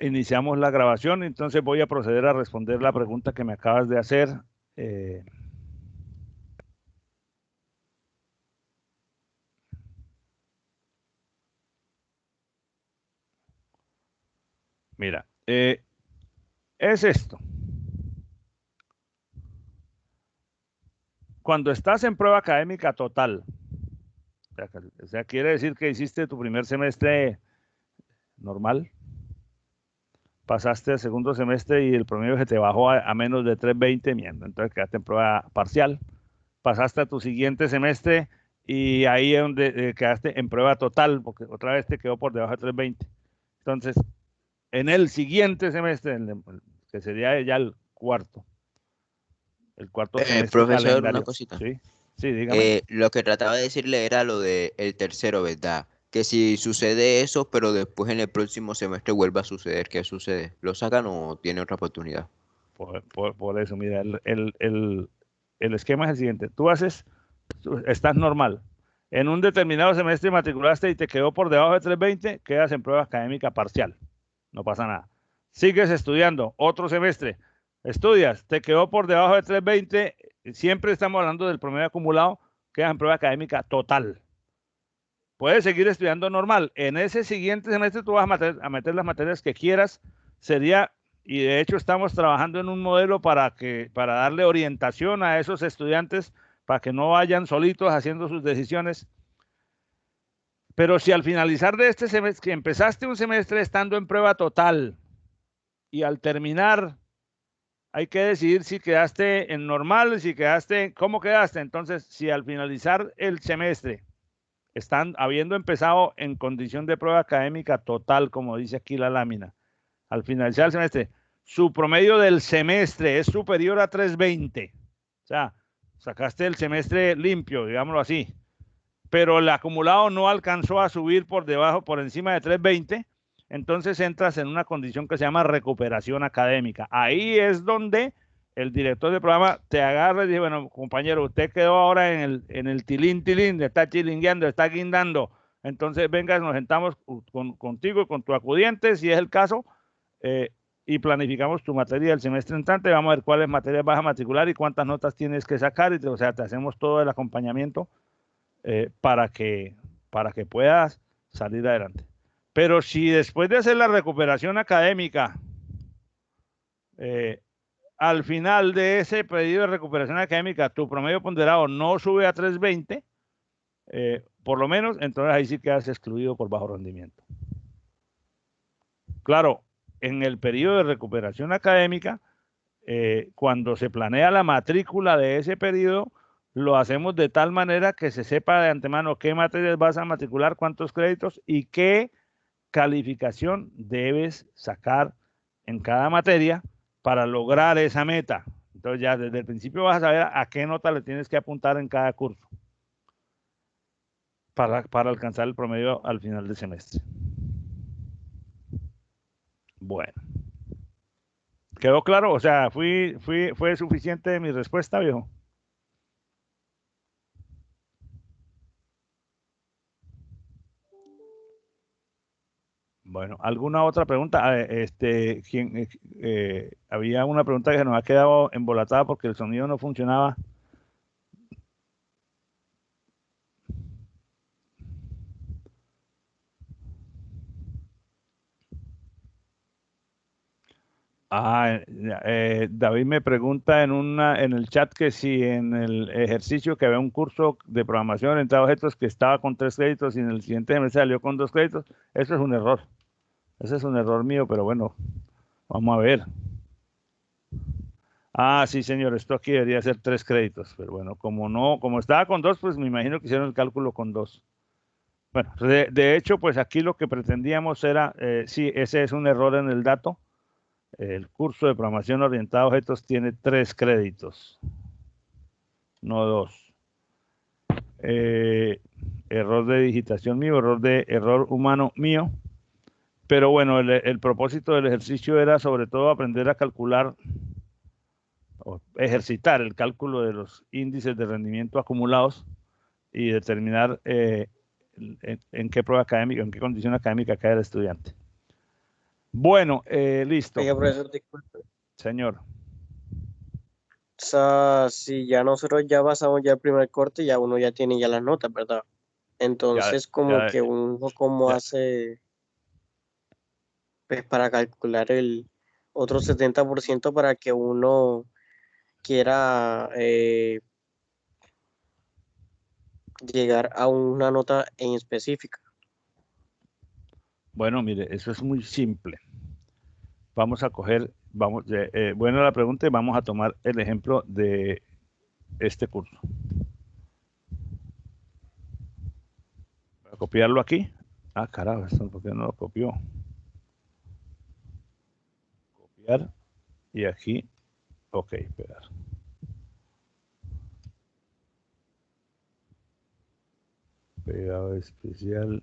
Iniciamos la grabación, entonces voy a proceder a responder la pregunta que me acabas de hacer. Mira, es esto. Cuando estás en prueba académica total, o sea, quiere decir que hiciste tu primer semestre normal, pasaste al segundo semestre y el promedio se te bajó a menos de 320, entonces quedaste en prueba parcial. Pasaste a tu siguiente semestre y ahí es donde quedaste en prueba total, porque otra vez te quedó por debajo de 320. Entonces, en el siguiente semestre, que sería ya el cuarto semestre Profesor, una calendario. cosita. Sí, sí, dígame. Lo que trataba de decirle era lo de el tercero, ¿verdad? Que si sucede eso, pero después en el próximo semestre vuelva a suceder, ¿qué sucede? ¿Lo sacan o tiene otra oportunidad? Por eso, mira, el esquema es el siguiente. Tú estás normal. En un determinado semestre matriculaste y te quedó por debajo de 320, quedas en prueba académica parcial. No pasa nada. Sigues estudiando otro semestre. Estudias, te quedó por debajo de 320, siempre estamos hablando del promedio acumulado, quedas en prueba académica total. Puedes seguir estudiando normal. En ese siguiente semestre tú vas a meter las materias que quieras. Sería, y de hecho estamos trabajando en un modelo para darle orientación a esos estudiantes para que no vayan solitos haciendo sus decisiones. Pero si al finalizar de este semestre, que empezaste un semestre estando en prueba total y al terminar hay que decidir si quedaste en normal, si quedaste, ¿cómo quedaste? Entonces, si al finalizar el semestre están habiendo empezado en condición de prueba académica total, como dice aquí la lámina, al finalizar el semestre, su promedio del semestre es superior a 320. O sea, sacaste el semestre limpio, digámoslo así, pero el acumulado no alcanzó a subir por debajo, por encima de 320, entonces entras en una condición que se llama recuperación académica. Ahí es donde el director del programa te agarra y dice, bueno, compañero, usted quedó ahora en el tilín, está chilingueando, está guindando, entonces venga, nos sentamos contigo y con tu acudiente, si es el caso, eh, y planificamos tu materia del semestre entrante, vamos a ver cuáles materias vas a matricular y cuántas notas tienes que sacar, o sea, te hacemos todo el acompañamiento eh, para, que, para que puedas salir adelante. Pero si después de hacer la recuperación académica, eh, al final de ese pedido de recuperación académica, tu promedio ponderado no sube a 320, por lo menos, entonces ahí sí quedas excluido por bajo rendimiento. Claro, en el periodo de recuperación académica, cuando se planea la matrícula de ese periodo, lo hacemos de tal manera que se sepa de antemano qué materias vas a matricular, cuántos créditos y qué calificación debes sacar en cada materia para lograr esa meta. Entonces ya desde el principio vas a saber a qué nota le tienes que apuntar en cada curso para alcanzar el promedio al final del semestre. Bueno, ¿quedó claro? O sea, ¿fue suficiente mi respuesta, viejo? Bueno, ¿alguna otra pregunta? Había una pregunta que nos ha quedado embolatada porque el sonido no funcionaba. David me pregunta en el chat que si en el ejercicio que había un curso de programación orientada a objetos que estaba con 3 créditos y en el siguiente me salió con 2 créditos. Eso es un error. Ese es un error mío, pero bueno, vamos a ver. Ah, sí, señor, esto aquí debería ser 3 créditos, pero bueno, como no, como estaba con 2, pues me imagino que hicieron el cálculo con 2. Bueno, de hecho, pues aquí lo que pretendíamos era, sí, ese es un error en el dato. El curso de programación orientada a objetos tiene 3 créditos, no 2. Error de digitación mío, error humano mío. Pero bueno, el propósito del ejercicio era sobre todo aprender a calcular o ejercitar el cálculo de los índices de rendimiento acumulados y determinar en qué prueba académica, en qué condición académica cae el estudiante. Bueno, listo. Oiga, profesor, disculpe. Señor. O sea, si ya nosotros ya basamos ya el primer corte, ya uno ya tiene ya las notas, ¿verdad? Entonces, como que uno como hace, pues, para calcular el otro 70% para que uno quiera llegar a una nota en específica. Bueno, mire, eso es muy simple. Vamos a coger, bueno la pregunta y vamos a tomar el ejemplo de este curso. Voy a copiarlo aquí. Ah, carajo, esto porque no lo copió. Copiar y aquí, ok, pegar. Pegado especial.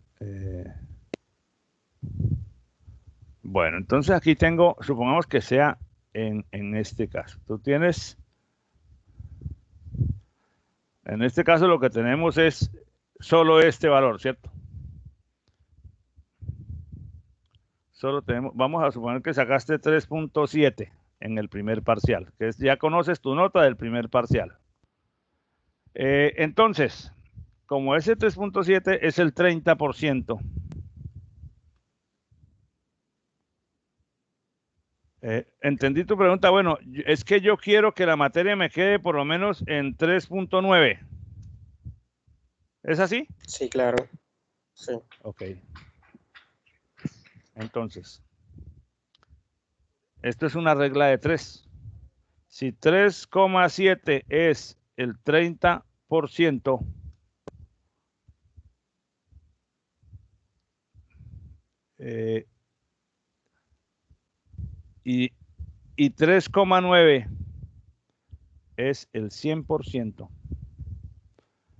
Bueno, entonces aquí tengo, supongamos que sea en este caso. Tú tienes, en este caso lo que tenemos es solo este valor, ¿cierto? Solo tenemos, vamos a suponer que sacaste 3.7 en el primer parcial, que es, ya conoces tu nota del primer parcial. Entonces, como ese 3.7 es el 30%, entendí tu pregunta. Bueno, es que yo quiero que la materia me quede por lo menos en 3.9. ¿Es así? Sí, claro. Sí. Ok. Entonces, esto es una regla de 3. Si 3,7 es el 30%, y 3,9 es el 100%.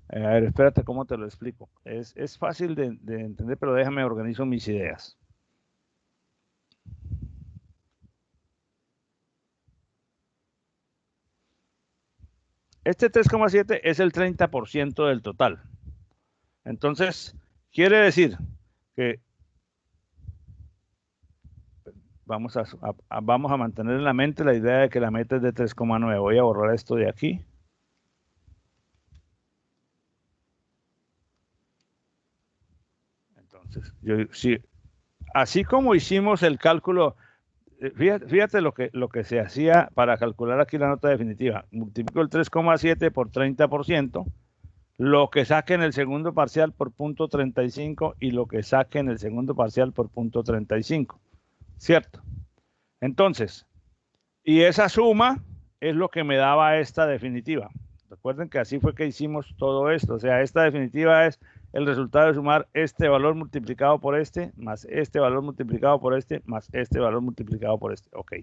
A ver, espérate, ¿cómo te lo explico? Es fácil de entender, pero déjame organizo mis ideas. Este 3,7 es el 30% del total. Entonces, quiere decir que vamos a mantener en la mente la idea de que la meta es de 3,9. Voy a borrar esto de aquí. Entonces, así como hicimos el cálculo, fíjate lo que se hacía para calcular aquí la nota definitiva. Multiplico el 3,7 por 30%, lo que saque en el segundo parcial por 0.35 y lo que saque en el segundo parcial por 0.35. ¿Cierto? Entonces, y esa suma es lo que me daba esta definitiva. Recuerden que así fue que hicimos todo esto. O sea, esta definitiva es el resultado de sumar este valor multiplicado por este, más este valor multiplicado por este, más este valor multiplicado por este. Ok.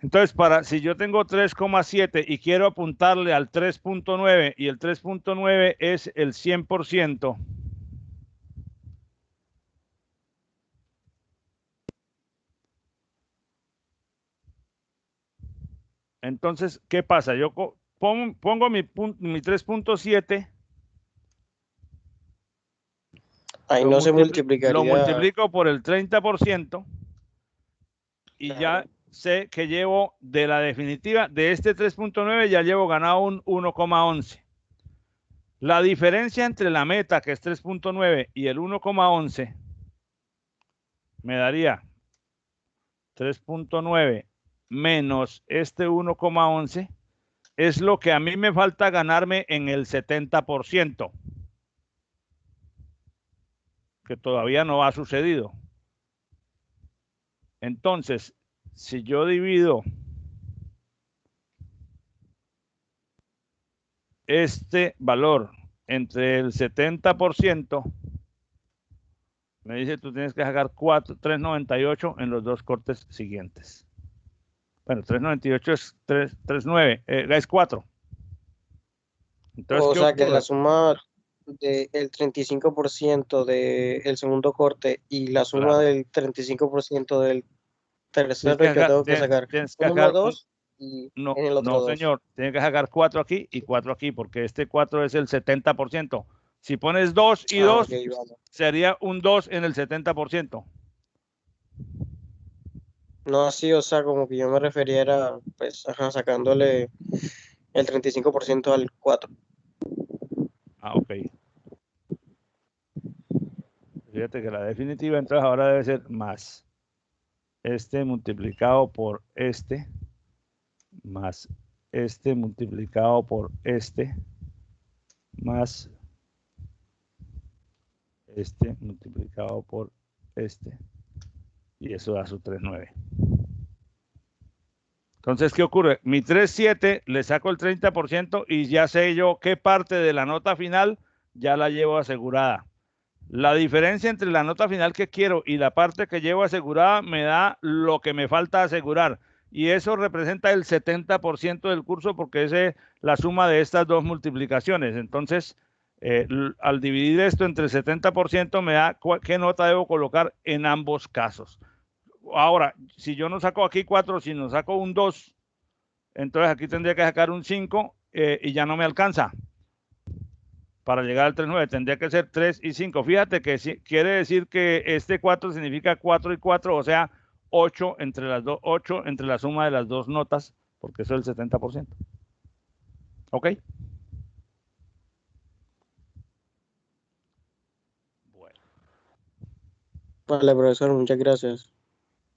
Entonces, si yo tengo 3,7 y quiero apuntarle al 3.9 y el 3.9 es el 100%, entonces, ¿qué pasa? Yo pongo mi 3.7. Ahí no se multiplicaría. Lo multiplico por el 30% y Claro. ya sé que llevo de la definitiva, de este 3.9 ya llevo ganado un 1,11. La diferencia entre la meta, que es 3.9, y el 1,11 me daría 3.9 menos este 1,11 es lo que a mí me falta ganarme en el 70%, que todavía no ha sucedido. Entonces, si yo divido este valor entre el 70%, me dice tú tienes que sacar 3.98 en los dos cortes siguientes. Bueno, 3.98 es 3.9, es 4. Entonces, O sea, que la suma del 35% del segundo corte y la suma del 35% del tercero que tengo que sacar. Tienes que Uno, sacar 2 y no, en el otro no, 2. señor, tienes que sacar 4 aquí y 4 aquí, porque este 4 es el 70%. Si pones 2 y 2, Okay, vale. sería un 2 en el 70%. No así, o sea, como que yo me refería era, pues, ajá, sacándole el 35% al 4. Ah, ok. Fíjate que la definitiva entonces ahora debe ser más este multiplicado por este, más este multiplicado por este, más este multiplicado por este. Y eso da su 3,9. Entonces, ¿qué ocurre? Mi 3,7 le saco el 30% y ya sé yo qué parte de la nota final ya la llevo asegurada. La diferencia entre la nota final que quiero y la parte que llevo asegurada me da lo que me falta asegurar. Y eso representa el 70% del curso porque es la suma de estas dos multiplicaciones. Entonces, al dividir esto entre el 70% me da qué nota debo colocar en ambos casos. Ahora, si yo no saco aquí 4, sino saco un 2, entonces aquí tendría que sacar un 5 y ya no me alcanza. Para llegar al 3,9 tendría que ser 3 y 5. Fíjate que quiere decir que este 4 significa 4 y 4, o sea, 8 entre las dos, 8 entre la suma de las dos notas, porque eso es el 70%. ¿Ok? Bueno. Vale, profesor, muchas gracias.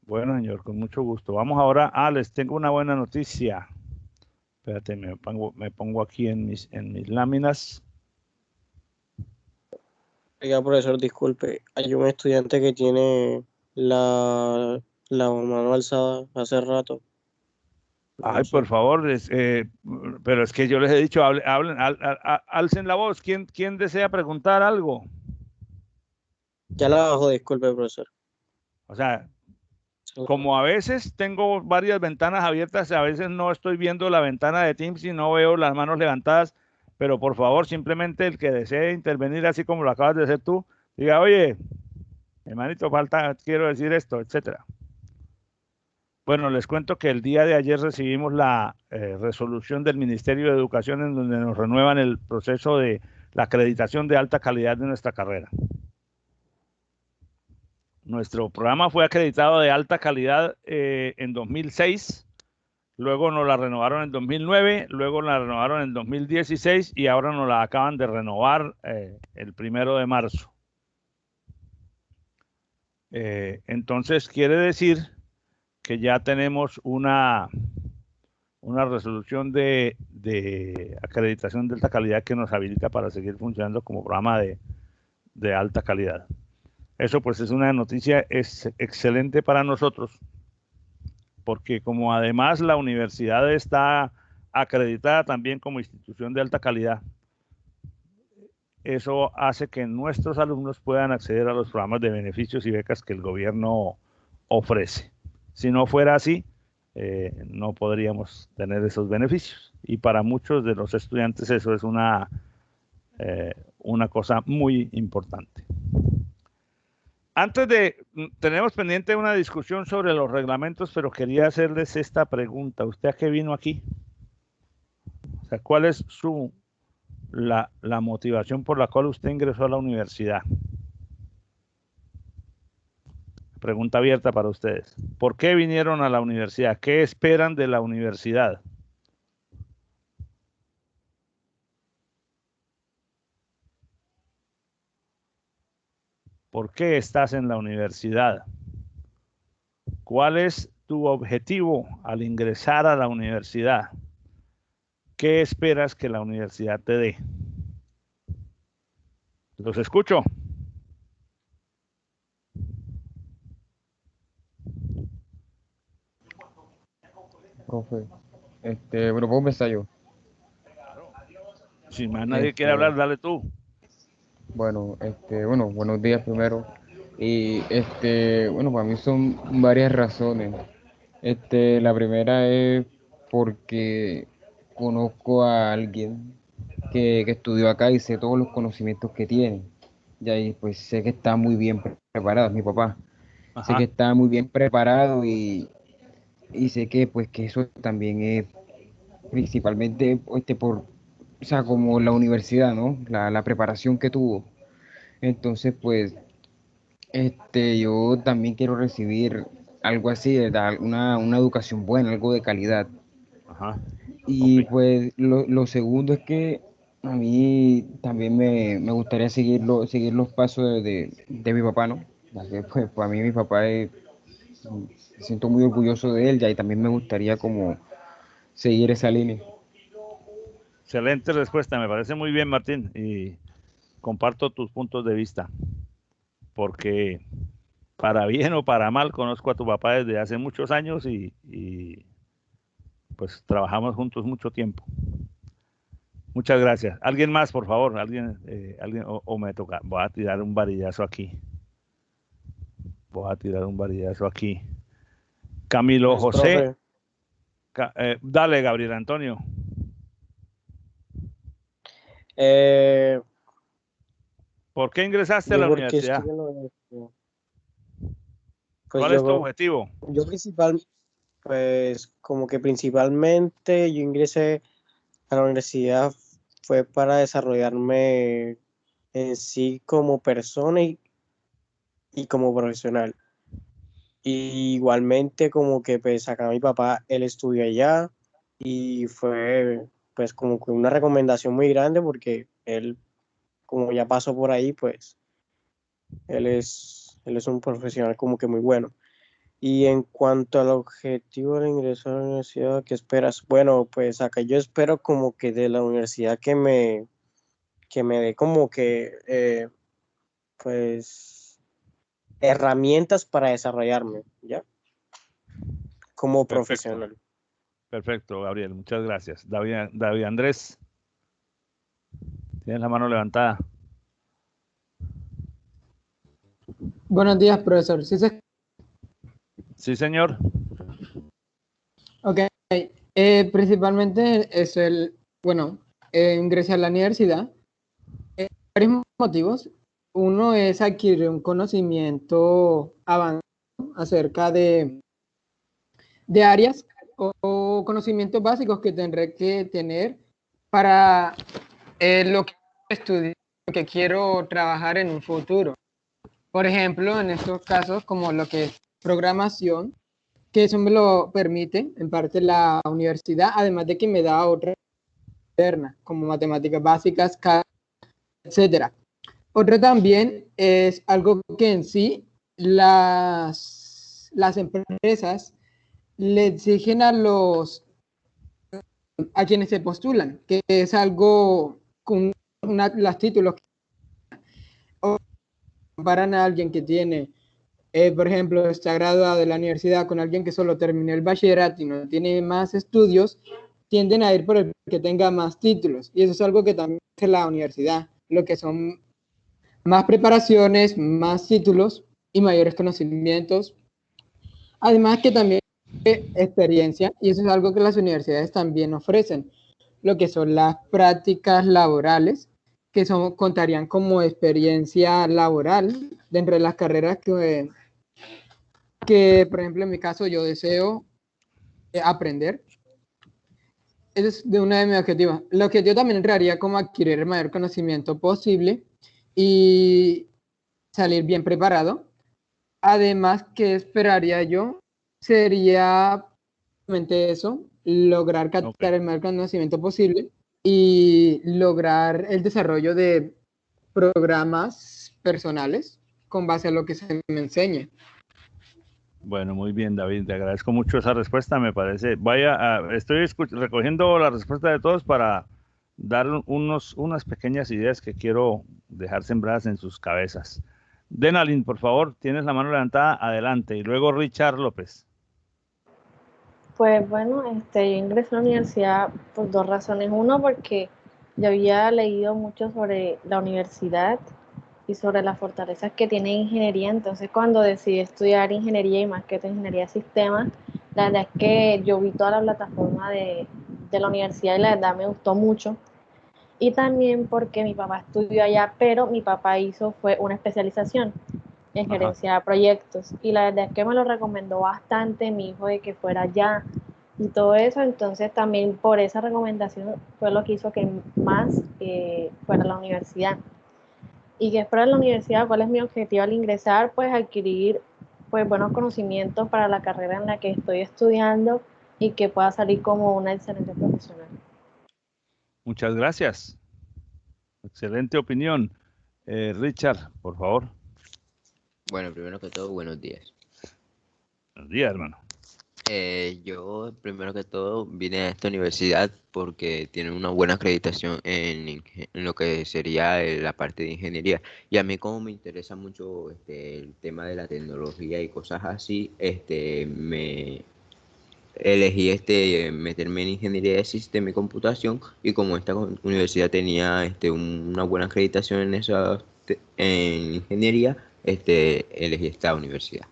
Bueno, señor, con mucho gusto. Vamos ahora. Les tengo una buena noticia. Espérate, me pongo aquí en mis láminas. Oiga, profesor, disculpe, hay un estudiante que tiene la mano alzada hace rato. Ay, No por sé. favor, pero es que yo les he dicho, alcen la voz. ¿Quién desea preguntar algo? Ya la bajo, disculpe, profesor. O sea, como a veces tengo varias ventanas abiertas, a veces no estoy viendo la ventana de Teams y no veo las manos levantadas, pero por favor, simplemente el que desee intervenir, así como lo acabas de hacer tú, diga, oye, hermanito, falta, quiero decir esto, etcétera. Bueno, les cuento que el día de ayer recibimos la resolución del Ministerio de Educación en donde nos renuevan el proceso de la acreditación de alta calidad de nuestra carrera. Nuestro programa fue acreditado de alta calidad en 2006, luego nos la renovaron en 2009, luego la renovaron en 2016 y ahora nos la acaban de renovar el 1 de marzo. Entonces quiere decir que ya tenemos una resolución de acreditación de alta calidad que nos habilita para seguir funcionando como programa de alta calidad. Eso pues es una noticia excelente para nosotros, porque como además la universidad está acreditada también como institución de alta calidad, eso hace que nuestros alumnos puedan acceder a los programas de beneficios y becas que el gobierno ofrece. Si no fuera así, no podríamos tener esos beneficios. Y para muchos de los estudiantes eso es una cosa muy importante. Tenemos pendiente una discusión sobre los reglamentos, pero quería hacerles esta pregunta. ¿Usted a qué vino aquí? O sea, ¿cuál es la motivación por la cual usted ingresó a la universidad? Pregunta abierta para ustedes. ¿Por qué vinieron a la universidad? ¿Qué esperan de la universidad? ¿Por qué estás en la universidad? ¿Cuál es tu objetivo al ingresar a la universidad? ¿Qué esperas que la universidad te dé? Los escucho. Profe, bueno, ¿puedo empezar yo? Si más nadie quiere hablar, dale tú. Bueno, buenos días primero. Y bueno, para mí son varias razones. La primera es porque conozco a alguien que estudió acá y sé todos los conocimientos que tiene. Y ahí pues sé que está muy bien preparado, es mi papá. Sé que Ajá. está muy bien preparado y sé que pues que eso también es principalmente por, o sea, como la universidad, ¿no? La preparación que tuvo. Entonces, pues, yo también quiero recibir algo así, de dar una educación buena, algo de calidad. Ajá. Y Ok. pues lo segundo es que a mí también me gustaría seguir los pasos de mi papá, ¿no? Ya que pues para mí mi papá me siento muy orgulloso de él ya y también me gustaría como seguir esa línea. Excelente respuesta, me parece muy bien, Martín, y comparto tus puntos de vista, porque para bien o para mal conozco a tu papá desde hace muchos años y pues trabajamos juntos mucho tiempo. Muchas gracias. ¿Alguien más, por favor? ¿Alguien o me toca? Voy a tirar un varillazo aquí. Camilo Pues, José. profe, Dale, Gabriel Antonio. eh, ¿Por qué ingresaste a yo la porque universidad? estoy en la universidad. Pues ¿Cuál es tu objetivo? yo pues como que principalmente yo ingresé a la universidad fue para desarrollarme en sí como persona y como profesional. Y igualmente como que pues acá mi papá, él estudió allá y fue pues como que una recomendación muy grande porque él como ya pasó por ahí, pues él es un profesional como que muy bueno. Y en cuanto al objetivo de ingresar a la universidad, ¿qué esperas? Bueno, pues acá yo espero como que de la universidad que me dé como que pues herramientas para desarrollarme, ¿ya? Como Perfecto, profesional. perfecto, Gabriel. Muchas gracias. David Andrés, tienes la mano levantada. Buenos días, profesor. Sí, señor. Ok. Principalmente es bueno, ingresé a la universidad. Varios motivos. Uno es adquirir un conocimiento avanzado acerca de áreas o conocimientos básicos que tendré que tener para lo que estudio, lo que quiero trabajar en un futuro. Por ejemplo, en estos casos, como lo que es programación, que eso me lo permite en parte la universidad, además de que me da otra externa, como matemáticas básicas, etcétera. Otro también es algo que en sí las empresas le exigen a quienes se postulan, que es algo con los títulos que comparan a alguien que tiene, por ejemplo, está graduado de la universidad con alguien que solo terminó el bachillerato y no tiene más estudios, tienden a ir por el que tenga más títulos. Y eso es algo que también hace la universidad, lo que son más preparaciones, más títulos y mayores conocimientos. Además que también experiencia, y eso es algo que las universidades también ofrecen, lo que son las prácticas laborales, que contarían como experiencia laboral dentro de las carreras por ejemplo, en mi caso yo deseo aprender. Ese es de uno de mis objetivos. El objetivo también entraría como adquirir el mayor conocimiento posible y salir bien preparado. Además, ¿qué esperaría yo? Sería realmente eso, lograr Ok. captar el mayor conocimiento posible y lograr el desarrollo de programas personales con base a lo que se me enseñe. Bueno, muy bien, David. Te agradezco mucho esa respuesta. Me parece. Estoy recogiendo la respuesta de todos para dar unas pequeñas ideas que quiero dejar sembradas en sus cabezas. Denalin, por favor, tienes la mano levantada, adelante. Y luego Richard López. Pues bueno, yo ingresé a la universidad por dos razones. Uno, porque yo había leído mucho sobre la universidad y sobre las fortalezas que tiene ingeniería. Entonces, cuando decidí estudiar ingeniería y más que todo ingeniería de sistemas, la verdad es que yo vi toda la plataforma de la universidad y la verdad me gustó mucho. Y también porque mi papá estudió allá, pero mi papá fue una especialización en Ajá. gerencia de proyectos y la verdad es que me lo recomendó bastante mi hijo de que fuera allá y todo eso, entonces también por esa recomendación fue lo que hizo que más fuera a la universidad. ¿Y qué espero en la universidad? ¿Cuál es mi objetivo al ingresar? Pues adquirir pues buenos conocimientos para la carrera en la que estoy estudiando y que pueda salir como una excelente profesional. Muchas gracias. Excelente opinión. Richard, por favor. Bueno, primero que todo, buenos días. Buenos días, hermano. Yo, primero que todo, vine a esta universidad porque tiene una buena acreditación en lo que sería la parte de ingeniería. Y a mí, como me interesa mucho el tema de la tecnología y cosas así, me elegí meterme en ingeniería de sistema y computación. Y como esta universidad tenía una buena acreditación en ingeniería, elegí esta universidad.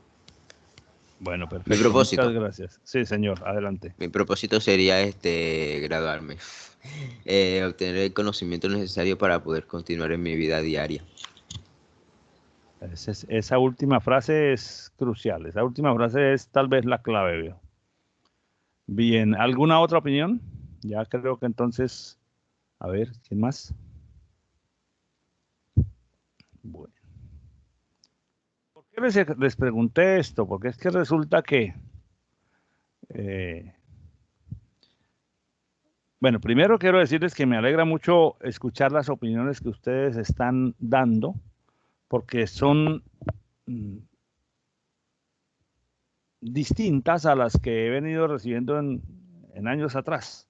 Bueno, Mi perfecto. propósito. Muchas gracias. Sí, señor, adelante. Mi propósito sería graduarme, obtener el conocimiento necesario para poder continuar en mi vida diaria. Esa última frase es crucial. Esa última frase es tal vez la clave, veo. Bien, ¿alguna otra opinión? Ya creo que entonces, a ver, ¿quién más? Bueno. ¿Por qué les pregunté esto? Porque es que resulta que, bueno, primero quiero decirles que me alegra mucho escuchar las opiniones que ustedes están dando, porque son distintas a las que he venido recibiendo en años atrás.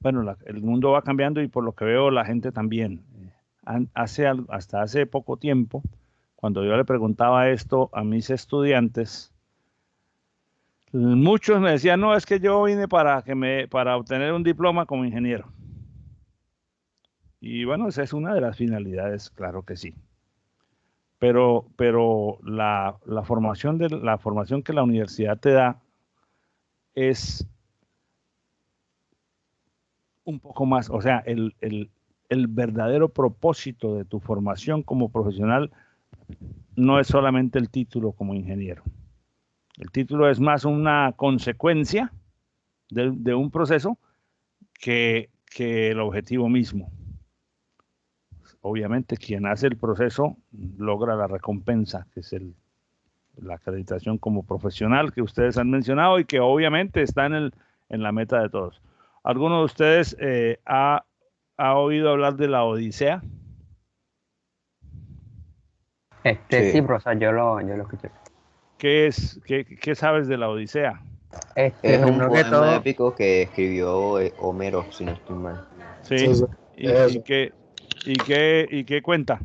Bueno, el mundo va cambiando y por lo que veo la gente también. Hasta hace poco tiempo, cuando yo le preguntaba esto a mis estudiantes, muchos me decían, no, es que yo vine para obtener un diploma como ingeniero. Y bueno, esa es una de las finalidades, claro que sí. Pero la formación que la universidad te da es un poco más, o sea, el verdadero propósito de tu formación como profesional no es solamente el título como ingeniero. El título es más una consecuencia de un proceso que el objetivo mismo. Obviamente, quien hace el proceso logra la recompensa, que es la acreditación como profesional que ustedes han mencionado y que obviamente está en la meta de todos. ¿Alguno de ustedes ha oído hablar de la Odisea? Sí, profesor, yo lo escuché. ¿Qué sabes de la Odisea? Es un Primero que poema todo, épico que escribió Homero, si no estoy mal. Sí. Sí, ¿Y qué cuenta?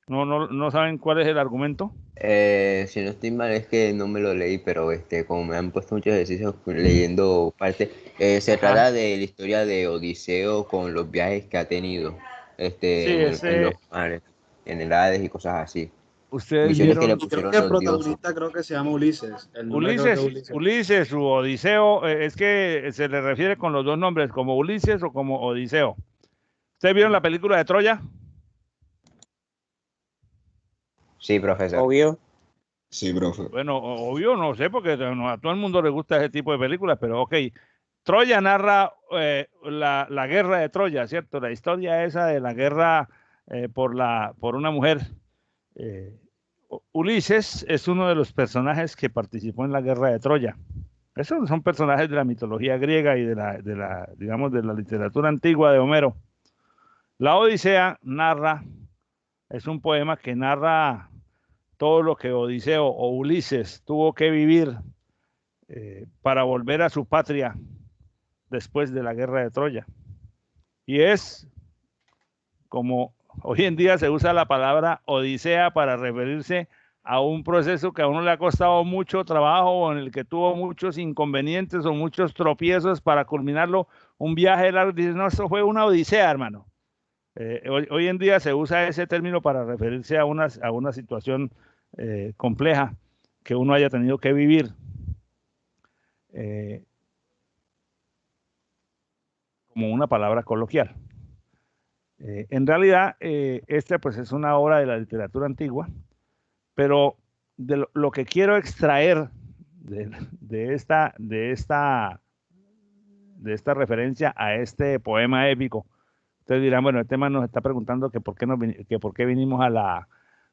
¿No saben cuál es el argumento? Si no estoy mal, es que no me lo leí, pero como me han puesto muchos ejercicios leyendo parte, se Ajá. trata de la historia de Odiseo con los viajes que ha tenido Sí, en los mares, en el Hades y cosas así. ustedes Misiones que le vieron Y creo pusieron que el los dioses. protagonista creo que se llama Ulises. El nombre creo que es Ulises. Ulises u Odiseo, es que se le refiere con los dos nombres, como Ulises o como Odiseo. ¿Ustedes vieron la película de Troya? Sí, profesor. obvio. Sí, profe. Bueno, obvio, no sé, porque a todo el mundo le gusta ese tipo de películas, pero ok. Troya narra la guerra de Troya, ¿cierto? La historia esa de la guerra por una mujer. Ulises es uno de los personajes que participó en la guerra de Troya. Esos son personajes de la mitología griega y digamos, de la literatura antigua de Homero. La Odisea es un poema que narra todo lo que Odiseo o Ulises tuvo que vivir para volver a su patria después de la guerra de Troya. Y es como hoy en día se usa la palabra Odisea para referirse a un proceso que a uno le ha costado mucho trabajo o en el que tuvo muchos inconvenientes o muchos tropiezos para culminarlo, un viaje largo. Dices, no, esto fue una odisea, hermano. Hoy en día se usa ese término para referirse a una situación compleja que uno haya tenido que vivir. Como una palabra coloquial. En realidad, pues es una obra de la literatura antigua, pero de lo que quiero extraer de esta referencia a este poema épico, ustedes dirán, bueno, el tema nos está preguntando que por qué vinimos a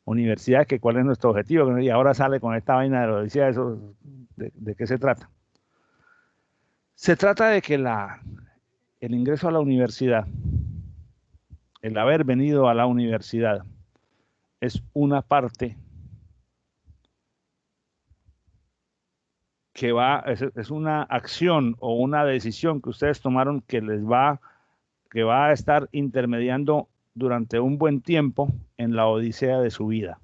universidad, que cuál es nuestro objetivo, y ahora sale con esta vaina de la odisea, eso, ¿de qué se trata? Se trata de que el ingreso a la universidad, el haber venido a la universidad, es una parte que es una acción o una decisión que ustedes tomaron que va a estar intermediando durante un buen tiempo en la odisea de su vida.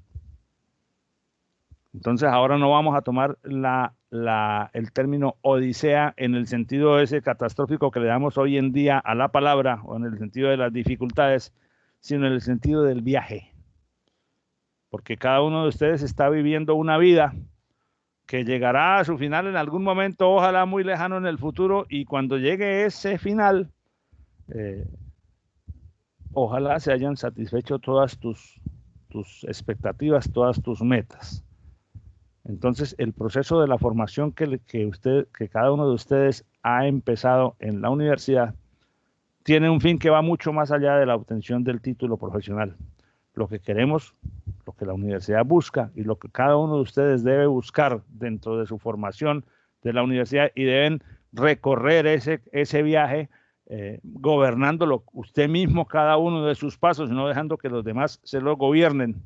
Entonces ahora no vamos a tomar el término odisea en el sentido ese catastrófico que le damos hoy en día a la palabra, o en el sentido de las dificultades, sino en el sentido del viaje. Porque cada uno de ustedes está viviendo una vida que llegará a su final en algún momento, ojalá muy lejano en el futuro, y cuando llegue ese final, ojalá se hayan satisfecho todas tus expectativas, todas tus metas. Entonces, el proceso de la formación que cada uno de ustedes ha empezado en la universidad tiene un fin que va mucho más allá de la obtención del título profesional. Lo que queremos, lo que la universidad busca y lo que cada uno de ustedes debe buscar dentro de su formación de la universidad, y deben recorrer ese viaje gobernándolo usted mismo, cada uno de sus pasos, y no dejando que los demás se lo gobiernen,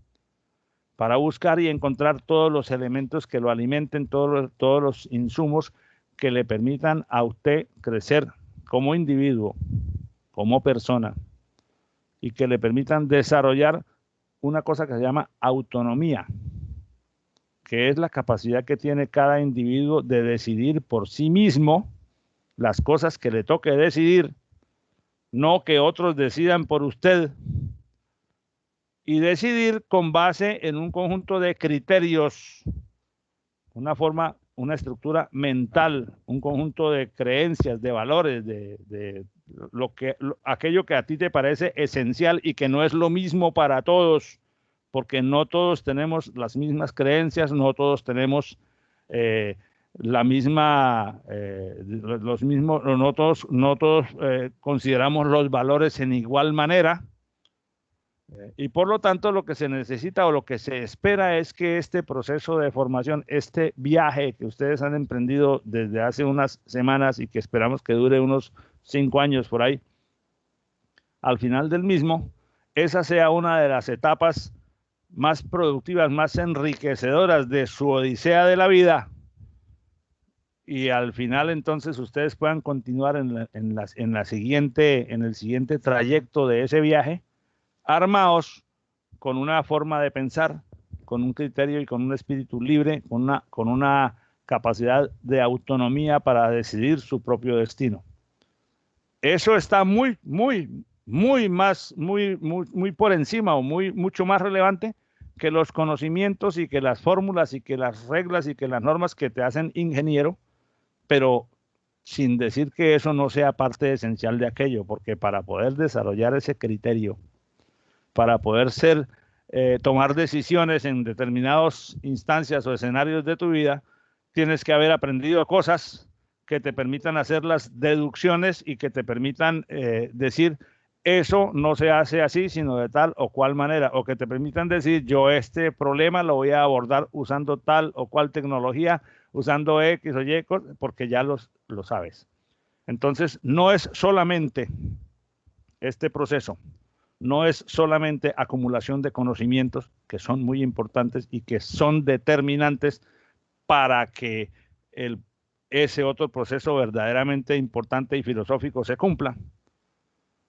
para buscar y encontrar todos los elementos que lo alimenten, todos los insumos que le permitan a usted crecer como individuo, como persona, y que le permitan desarrollar una cosa que se llama autonomía, que es la capacidad que tiene cada individuo de decidir por sí mismo las cosas que le toque decidir, no que otros decidan por usted, y decidir con base en un conjunto de criterios, una estructura mental, un conjunto de creencias, de valores, de aquello que a ti te parece esencial y que no es lo mismo para todos, porque no todos tenemos las mismas creencias, no todos tenemos la misma, los mismos, no todos consideramos los valores en igual manera. Y por lo tanto lo que se necesita o lo que se espera es que este proceso de formación, este viaje que ustedes han emprendido desde hace unas semanas y que esperamos que dure unos 5 años por ahí, al final del mismo, esa sea una de las etapas más productivas, más enriquecedoras de su odisea de la vida, y al final entonces ustedes puedan continuar en el siguiente trayecto de ese viaje, armados con una forma de pensar, con un criterio y con un espíritu libre, con una capacidad de autonomía para decidir su propio destino. Eso está muy por encima, o mucho más relevante que los conocimientos y que las fórmulas y que las reglas y que las normas que te hacen ingeniero, pero sin decir que eso no sea parte esencial de aquello, porque para poder desarrollar ese criterio, para poder tomar decisiones en determinadas instancias o escenarios de tu vida, tienes que haber aprendido cosas que te permitan hacer las deducciones y que te permitan decir, eso no se hace así, sino de tal o cual manera, o que te permitan decir, yo este problema lo voy a abordar usando tal o cual tecnología, usando X o Y, porque ya lo sabes. Entonces, no es solamente este proceso, no es solamente acumulación de conocimientos, que son muy importantes y que son determinantes para que ese otro proceso verdaderamente importante y filosófico se cumpla,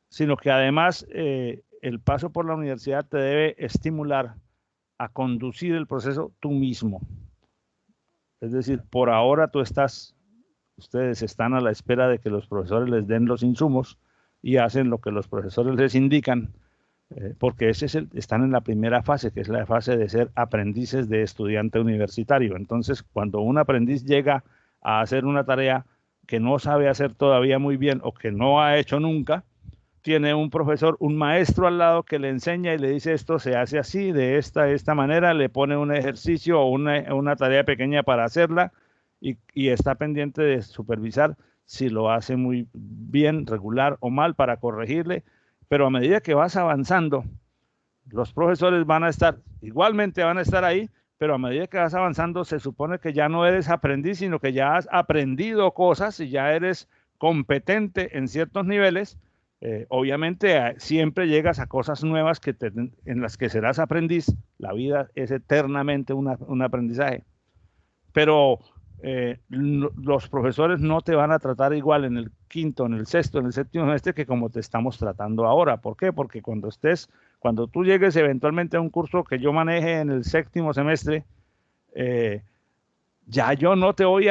sino que además el paso por la universidad te debe estimular a conducir el proceso tú mismo. Es decir, por ahora ustedes están a la espera de que los profesores les den los insumos y hacen lo que los profesores les indican, porque están en la primera fase, que es la fase de ser aprendices de estudiante universitario. Entonces, cuando un aprendiz llega a hacer una tarea que no sabe hacer todavía muy bien o que no ha hecho nunca, tiene un profesor, un maestro al lado que le enseña y le dice, esto se hace así, de esta manera, le pone un ejercicio o una tarea pequeña para hacerla, y está pendiente de supervisar si lo hace muy bien, regular o mal, para corregirle. Pero a medida que vas avanzando, los profesores van a estar igualmente van a estar ahí, pero a medida que vas avanzando se supone que ya no eres aprendiz, sino que ya has aprendido cosas y ya eres competente en ciertos niveles. Obviamente siempre llegas a cosas nuevas en las que serás aprendiz. La vida es eternamente un aprendizaje. Pero los profesores no te van a tratar igual en el quinto, en el sexto, en el séptimo semestre que como te estamos tratando ahora. ¿Por qué? Porque cuando tú llegues eventualmente a un curso que yo maneje en el séptimo semestre, ya yo no te voy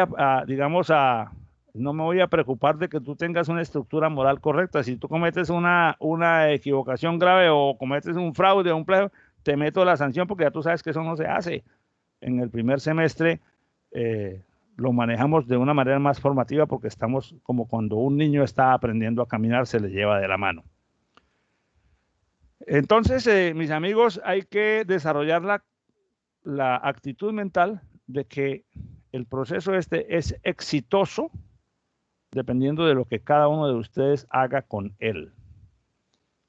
no me voy a preocupar de que tú tengas una estructura moral correcta. Si tú cometes una equivocación grave o cometes un fraude o un plagio, te meto la sanción porque ya tú sabes que eso no se hace. En el primer semestre lo manejamos de una manera más formativa porque estamos como cuando un niño está aprendiendo a caminar, se le lleva de la mano. Entonces, mis amigos, hay que desarrollar la actitud mental de que el proceso este es exitoso dependiendo de lo que cada uno de ustedes haga con él.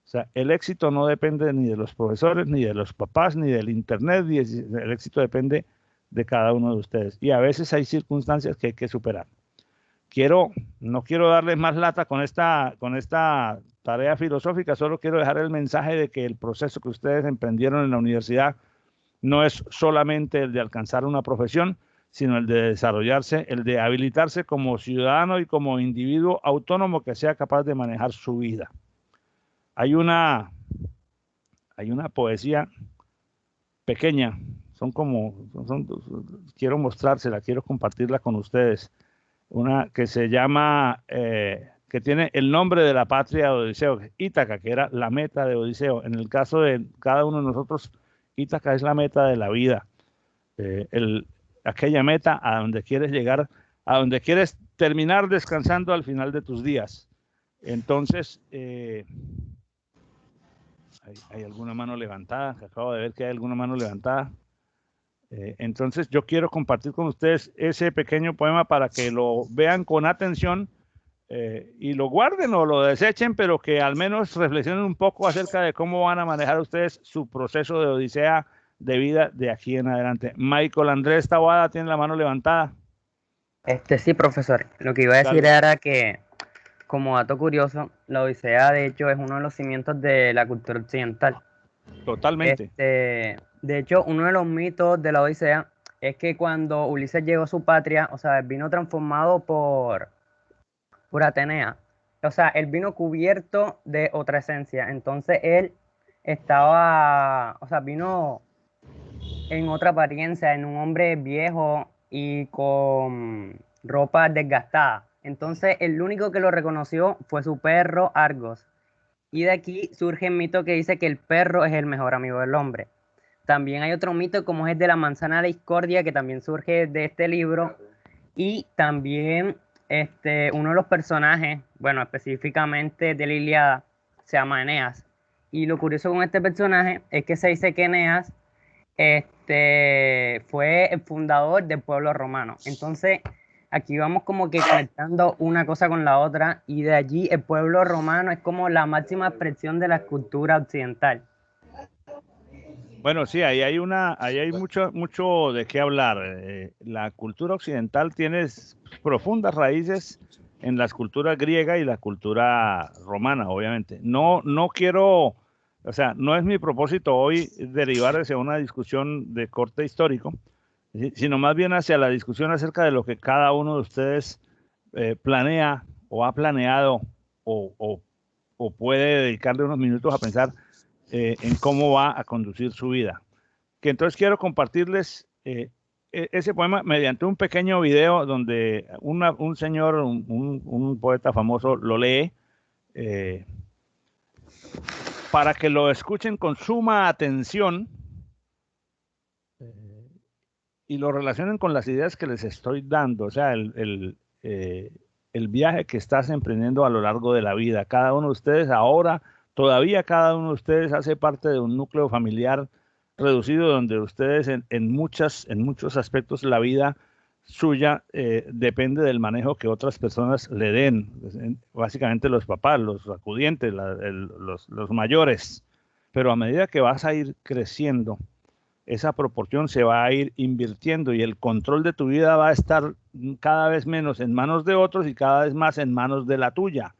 O sea, el éxito no depende ni de los profesores, ni de los papás, ni del internet, el éxito depende de cada uno de ustedes. Y a veces hay circunstancias que hay que superar. No quiero darles más lata con esta tarea filosófica, solo quiero dejar el mensaje de que el proceso que ustedes emprendieron en la universidad no es solamente el de alcanzar una profesión, sino el de desarrollarse, el de habilitarse como ciudadano y como individuo autónomo que sea capaz de manejar su vida. Hay una poesía pequeña, quiero mostrársela, quiero compartirla con ustedes, una que se llama, que tiene el nombre de la patria de Odiseo, Ítaca, que era la meta de Odiseo. En el caso de cada uno de nosotros, Ítaca es la meta de la vida, aquella meta a donde quieres llegar, a donde quieres terminar descansando al final de tus días. Entonces, hay alguna mano levantada, acabo de ver que hay alguna mano levantada. Entonces yo quiero compartir con ustedes ese pequeño poema para que lo vean con atención y lo guarden o lo desechen, pero que al menos reflexionen un poco acerca de cómo van a manejar ustedes su proceso de odisea de vida de aquí en adelante. Michael Andrés Taboada tiene la mano levantada. Sí, profesor. Lo que iba a decir era que, como dato curioso, la odisea de hecho es uno de los cimientos de la cultura occidental. Totalmente. De hecho, uno de los mitos de la Odisea es que cuando Ulises llegó a su patria, o sea, él vino transformado por Atenea. O sea, él vino cubierto de otra esencia. Entonces él vino en otra apariencia, en un hombre viejo y con ropa desgastada. Entonces el único que lo reconoció fue su perro Argos. Y de aquí surge el mito que dice que el perro es el mejor amigo del hombre. También hay otro mito como es el de la manzana de la discordia, que también surge de este libro. Y también uno de los personajes, bueno, específicamente de la Ilíada, se llama Eneas. Y lo curioso con este personaje es que se dice que Eneas fue el fundador del pueblo romano. Entonces, aquí vamos como que conectando una cosa con la otra, y de allí el pueblo romano es como la máxima expresión de la cultura occidental. Bueno, sí, ahí hay mucho de qué hablar. La cultura occidental tiene profundas raíces en las culturas griega y la cultura romana, obviamente. No quiero, o sea, no es mi propósito hoy derivar hacia una discusión de corte histórico, sino más bien hacia la discusión acerca de lo que cada uno de ustedes planea o ha planeado o puede dedicarle unos minutos a pensar en cómo va a conducir su vida. Que entonces quiero compartirles ese poema mediante un pequeño video donde un señor, un poeta famoso lo lee para que lo escuchen con suma atención y lo relacionen con las ideas que les estoy dando. O sea, el viaje que estás emprendiendo a lo largo de la vida. Cada uno de ustedes ahora, todavía cada uno de ustedes hace parte de un núcleo familiar reducido donde ustedes en muchos aspectos la vida suya depende del manejo que otras personas le den, básicamente los papás, los acudientes, los mayores. Pero a medida que vas a ir creciendo, esa proporción se va a ir invirtiendo y el control de tu vida va a estar cada vez menos en manos de otros y cada vez más en manos de la tuya.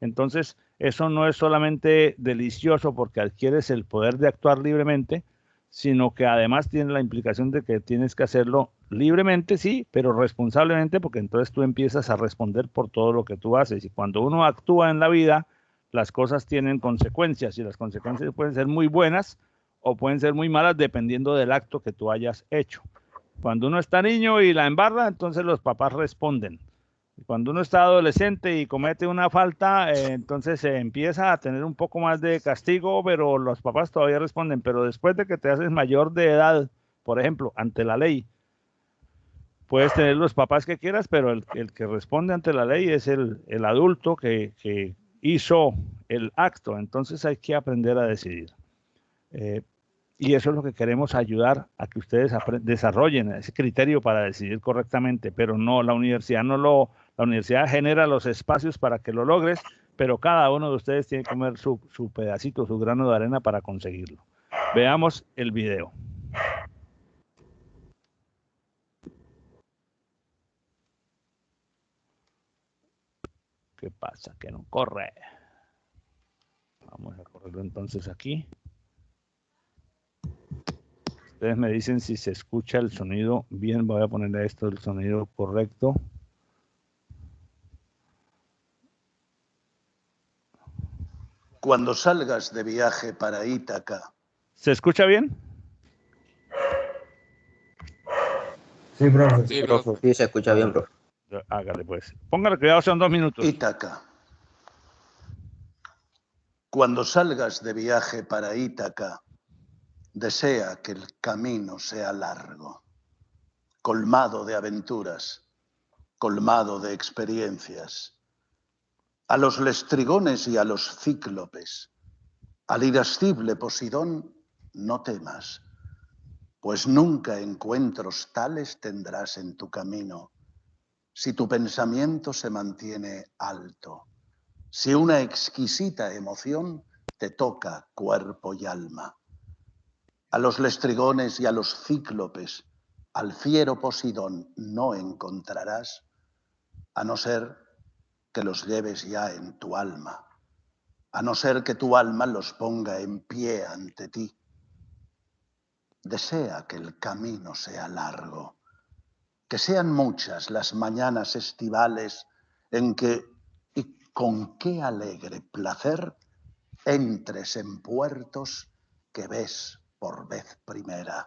Entonces, eso no es solamente delicioso porque adquieres el poder de actuar libremente, sino que además tiene la implicación de que tienes que hacerlo libremente, sí, pero responsablemente, porque entonces tú empiezas a responder por todo lo que tú haces. Y cuando uno actúa en la vida, las cosas tienen consecuencias y las consecuencias pueden ser muy buenas o pueden ser muy malas dependiendo del acto que tú hayas hecho. Cuando uno está niño y la embarra, entonces los papás responden. Cuando uno está adolescente y comete una falta, entonces se empieza a tener un poco más de castigo, pero los papás todavía responden. Pero después de que te haces mayor de edad, por ejemplo, ante la ley, puedes tener los papás que quieras, pero el que responde ante la ley es el adulto que hizo el acto. Entonces hay que aprender a decidir. Y eso es lo que queremos ayudar a que ustedes desarrollen ese criterio para decidir correctamente, pero no, la universidad la universidad genera los espacios para que lo logres, pero cada uno de ustedes tiene que comer su pedacito, su grano de arena para conseguirlo. Veamos el video. ¿Qué pasa? Que no corre. Vamos a correrlo entonces aquí. Ustedes me dicen si se escucha el sonido bien. Voy a ponerle a esto el sonido correcto. Cuando salgas de viaje para Ítaca. ¿Se escucha bien? Sí, profe. Sí, profe. Sí, se escucha bien, profe. Hágale pues. Póngale cuidado, son 2 minutos. Ítaca. Cuando salgas de viaje para Ítaca, desea que el camino sea largo, colmado de aventuras, colmado de experiencias. A los lestrigones y a los cíclopes, al irascible Posidón, no temas, pues nunca encuentros tales tendrás en tu camino, si tu pensamiento se mantiene alto, si una exquisita emoción te toca cuerpo y alma. A los lestrigones y a los cíclopes, al fiero Posidón no encontrarás, a no ser que los lleves ya en tu alma, a no ser que tu alma los ponga en pie ante ti. Desea que el camino sea largo, que sean muchas las mañanas estivales en que, y con qué alegre placer, entres en puertos que ves por vez primera.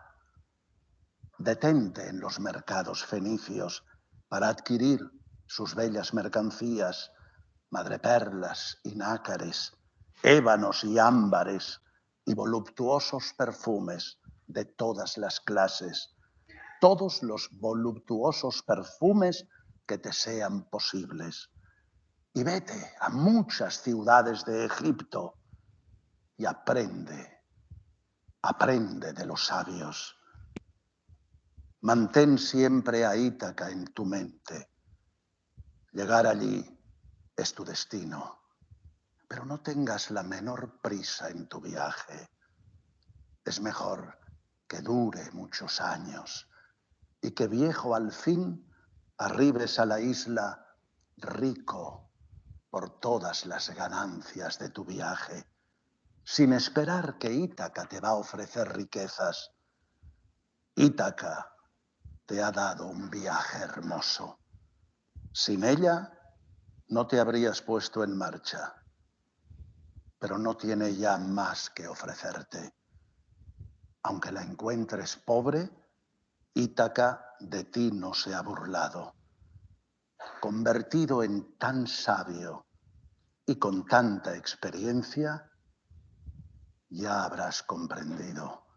Detente en los mercados fenicios para adquirir sus bellas mercancías, madreperlas y nácares, ébanos y ámbares y voluptuosos perfumes de todas las clases, todos los voluptuosos perfumes que te sean posibles. Y vete a muchas ciudades de Egipto y aprende de los sabios. Mantén siempre a Ítaca en tu mente. Llegar allí es tu destino, pero no tengas la menor prisa en tu viaje. Es mejor que dure muchos años y que viejo al fin arribes a la isla rico por todas las ganancias de tu viaje, sin esperar que Ítaca te va a ofrecer riquezas. Ítaca te ha dado un viaje hermoso. Sin ella no te habrías puesto en marcha, pero no tiene ya más que ofrecerte. Aunque la encuentres pobre, Ítaca de ti no se ha burlado. Convertido en tan sabio y con tanta experiencia, ya habrás comprendido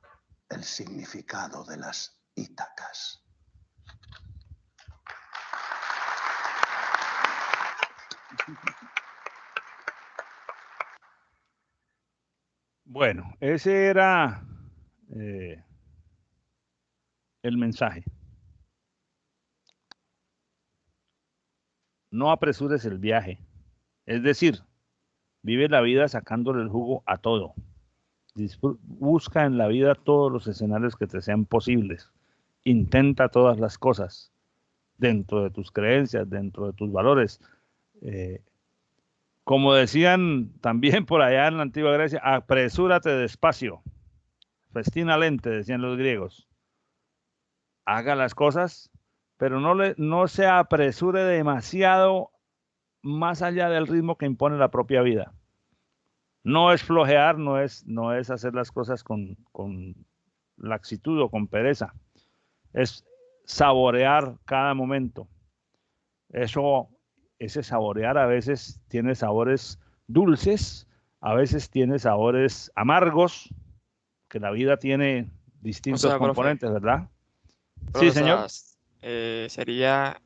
el significado de las Ítacas. Bueno, ese era el mensaje. No apresures el viaje. Es decir, vive la vida sacándole el jugo a todo. busca en la vida todos los escenarios que te sean posibles. Intenta todas las cosas dentro de tus creencias, dentro de tus valores. Como decían también por allá en la antigua Grecia, apresúrate despacio, festina lente, decían los griegos. Haga las cosas, pero no se apresure demasiado más allá del ritmo que impone la propia vida. No es flojear, no es hacer las cosas con laxitud o con pereza. Es saborear cada momento. Ese saborear a veces tiene sabores dulces, a veces tiene sabores amargos, que la vida tiene distintos componentes, profe, ¿verdad? Profe, Sí, señor. Sería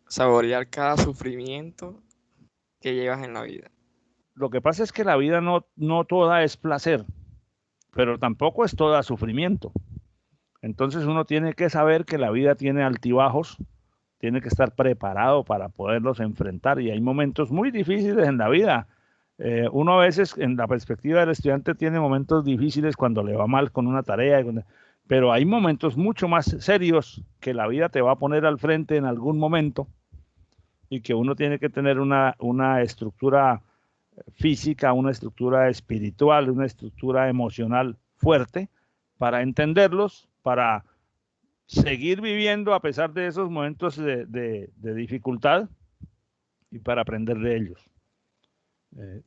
saborear cada sufrimiento que llevas en la vida. Lo que pasa es que la vida no toda es placer, pero tampoco es toda sufrimiento. Entonces uno tiene que saber que la vida tiene altibajos, tiene que estar preparado para poderlos enfrentar, y hay momentos muy difíciles en la vida. Uno a veces, en la perspectiva del estudiante, tiene momentos difíciles cuando le va mal con una tarea, pero hay momentos mucho más serios que la vida te va a poner al frente en algún momento, y que uno tiene que tener una estructura física, una estructura espiritual, una estructura emocional fuerte para entenderlos, para seguir viviendo a pesar de esos momentos de dificultad y para aprender de ellos.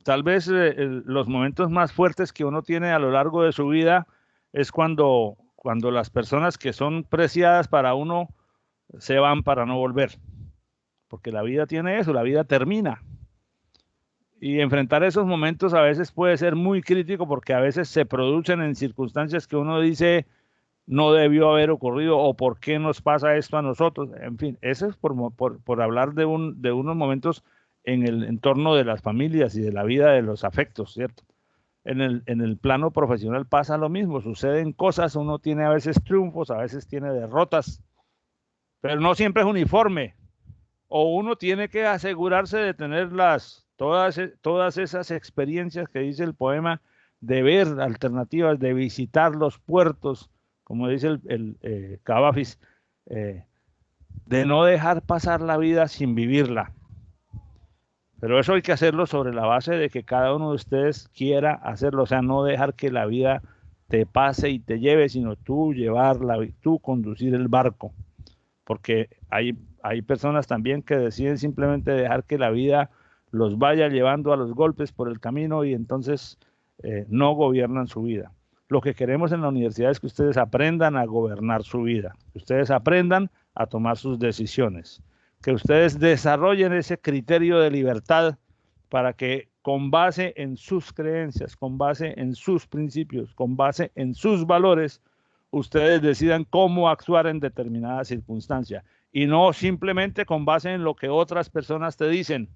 Tal vez los momentos más fuertes que uno tiene a lo largo de su vida es cuando las personas que son preciadas para uno se van para no volver, porque la vida tiene eso, la vida termina. Y enfrentar esos momentos a veces puede ser muy crítico, porque a veces se producen en circunstancias que uno dice no debió haber ocurrido, o por qué nos pasa esto a nosotros. En fin, eso es por hablar de unos momentos en el entorno de las familias y de la vida de los afectos, ¿cierto? En el plano profesional pasa lo mismo, suceden cosas, uno tiene a veces triunfos, a veces tiene derrotas, pero no siempre es uniforme, o uno tiene que asegurarse de tener todas esas experiencias que dice el poema, de ver alternativas, de visitar los puertos, como dice el Cavafis, de no dejar pasar la vida sin vivirla. Pero eso hay que hacerlo sobre la base de que cada uno de ustedes quiera hacerlo, o sea, no dejar que la vida te pase y te lleve, sino tú tú conducir el barco, porque hay personas también que deciden simplemente dejar que la vida los vaya llevando a los golpes por el camino, y entonces no gobiernan su vida. Lo que queremos en la universidad es que ustedes aprendan a gobernar su vida, que ustedes aprendan a tomar sus decisiones, que ustedes desarrollen ese criterio de libertad para que, con base en sus creencias, con base en sus principios, con base en sus valores, ustedes decidan cómo actuar en determinada circunstancia, y no simplemente con base en lo que otras personas te dicen,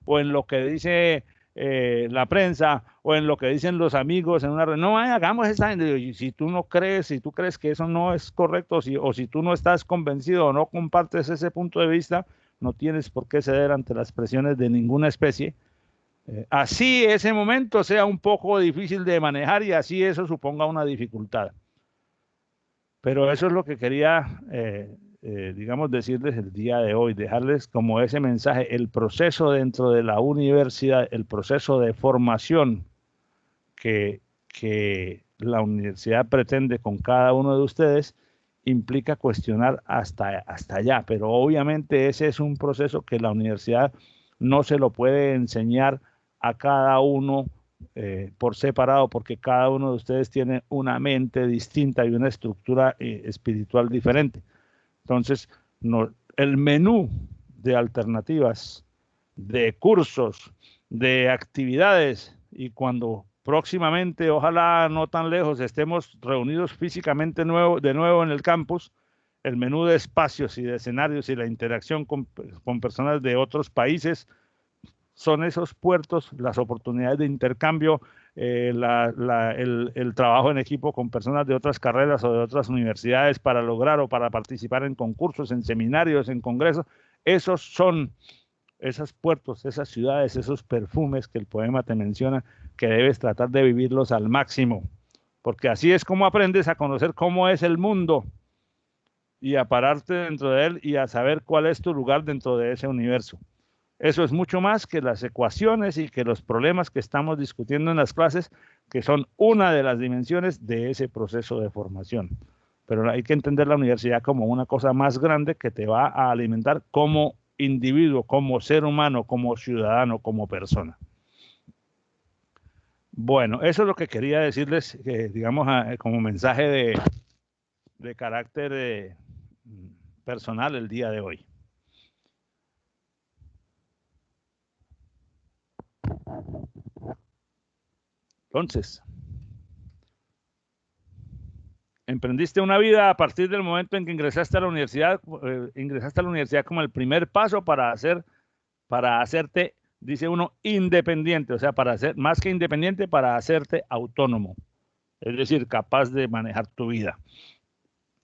o en lo que dice la prensa, o en lo que dicen los amigos en una reunión. No, hagamos esa. Si tú no crees, si tú crees que eso no es correcto, o si tú no estás convencido o no compartes ese punto de vista, no tienes por qué ceder ante las presiones de ninguna especie. Así ese momento sea un poco difícil de manejar, y así eso suponga una dificultad. Pero eso es lo que quería digamos, decirles el día de hoy, dejarles como ese mensaje, el proceso dentro de la universidad, el proceso de formación que la universidad pretende con cada uno de ustedes, implica cuestionar hasta allá, pero obviamente ese es un proceso que la universidad no se lo puede enseñar a cada uno por separado, porque cada uno de ustedes tiene una mente distinta y una estructura espiritual diferente. Entonces, el menú de alternativas, de cursos, de actividades, y cuando próximamente, ojalá no tan lejos, estemos reunidos físicamente de nuevo en el campus, el menú de espacios y de escenarios y la interacción con personas de otros países son esos puertos, las oportunidades de intercambio, el trabajo en equipo con personas de otras carreras o de otras universidades para lograr o para participar en concursos, en seminarios, en congresos. Esos son esos puertos, esas ciudades, esos perfumes que el poema te menciona, que debes tratar de vivirlos al máximo, porque así es como aprendes a conocer cómo es el mundo y a pararte dentro de él y a saber cuál es tu lugar dentro de ese universo. Eso es mucho más que las ecuaciones y que los problemas que estamos discutiendo en las clases, que son una de las dimensiones de ese proceso de formación. Pero hay que entender la universidad como una cosa más grande que te va a alimentar como individuo, como ser humano, como ciudadano, como persona. Bueno, eso es lo que quería decirles, digamos, como mensaje de carácter personal el día de hoy. Entonces, emprendiste una vida a partir del momento en que ingresaste a la universidad como el primer paso para hacerte, dice uno, independiente, o sea, para ser más que independiente, para hacerte autónomo, es decir, capaz de manejar tu vida.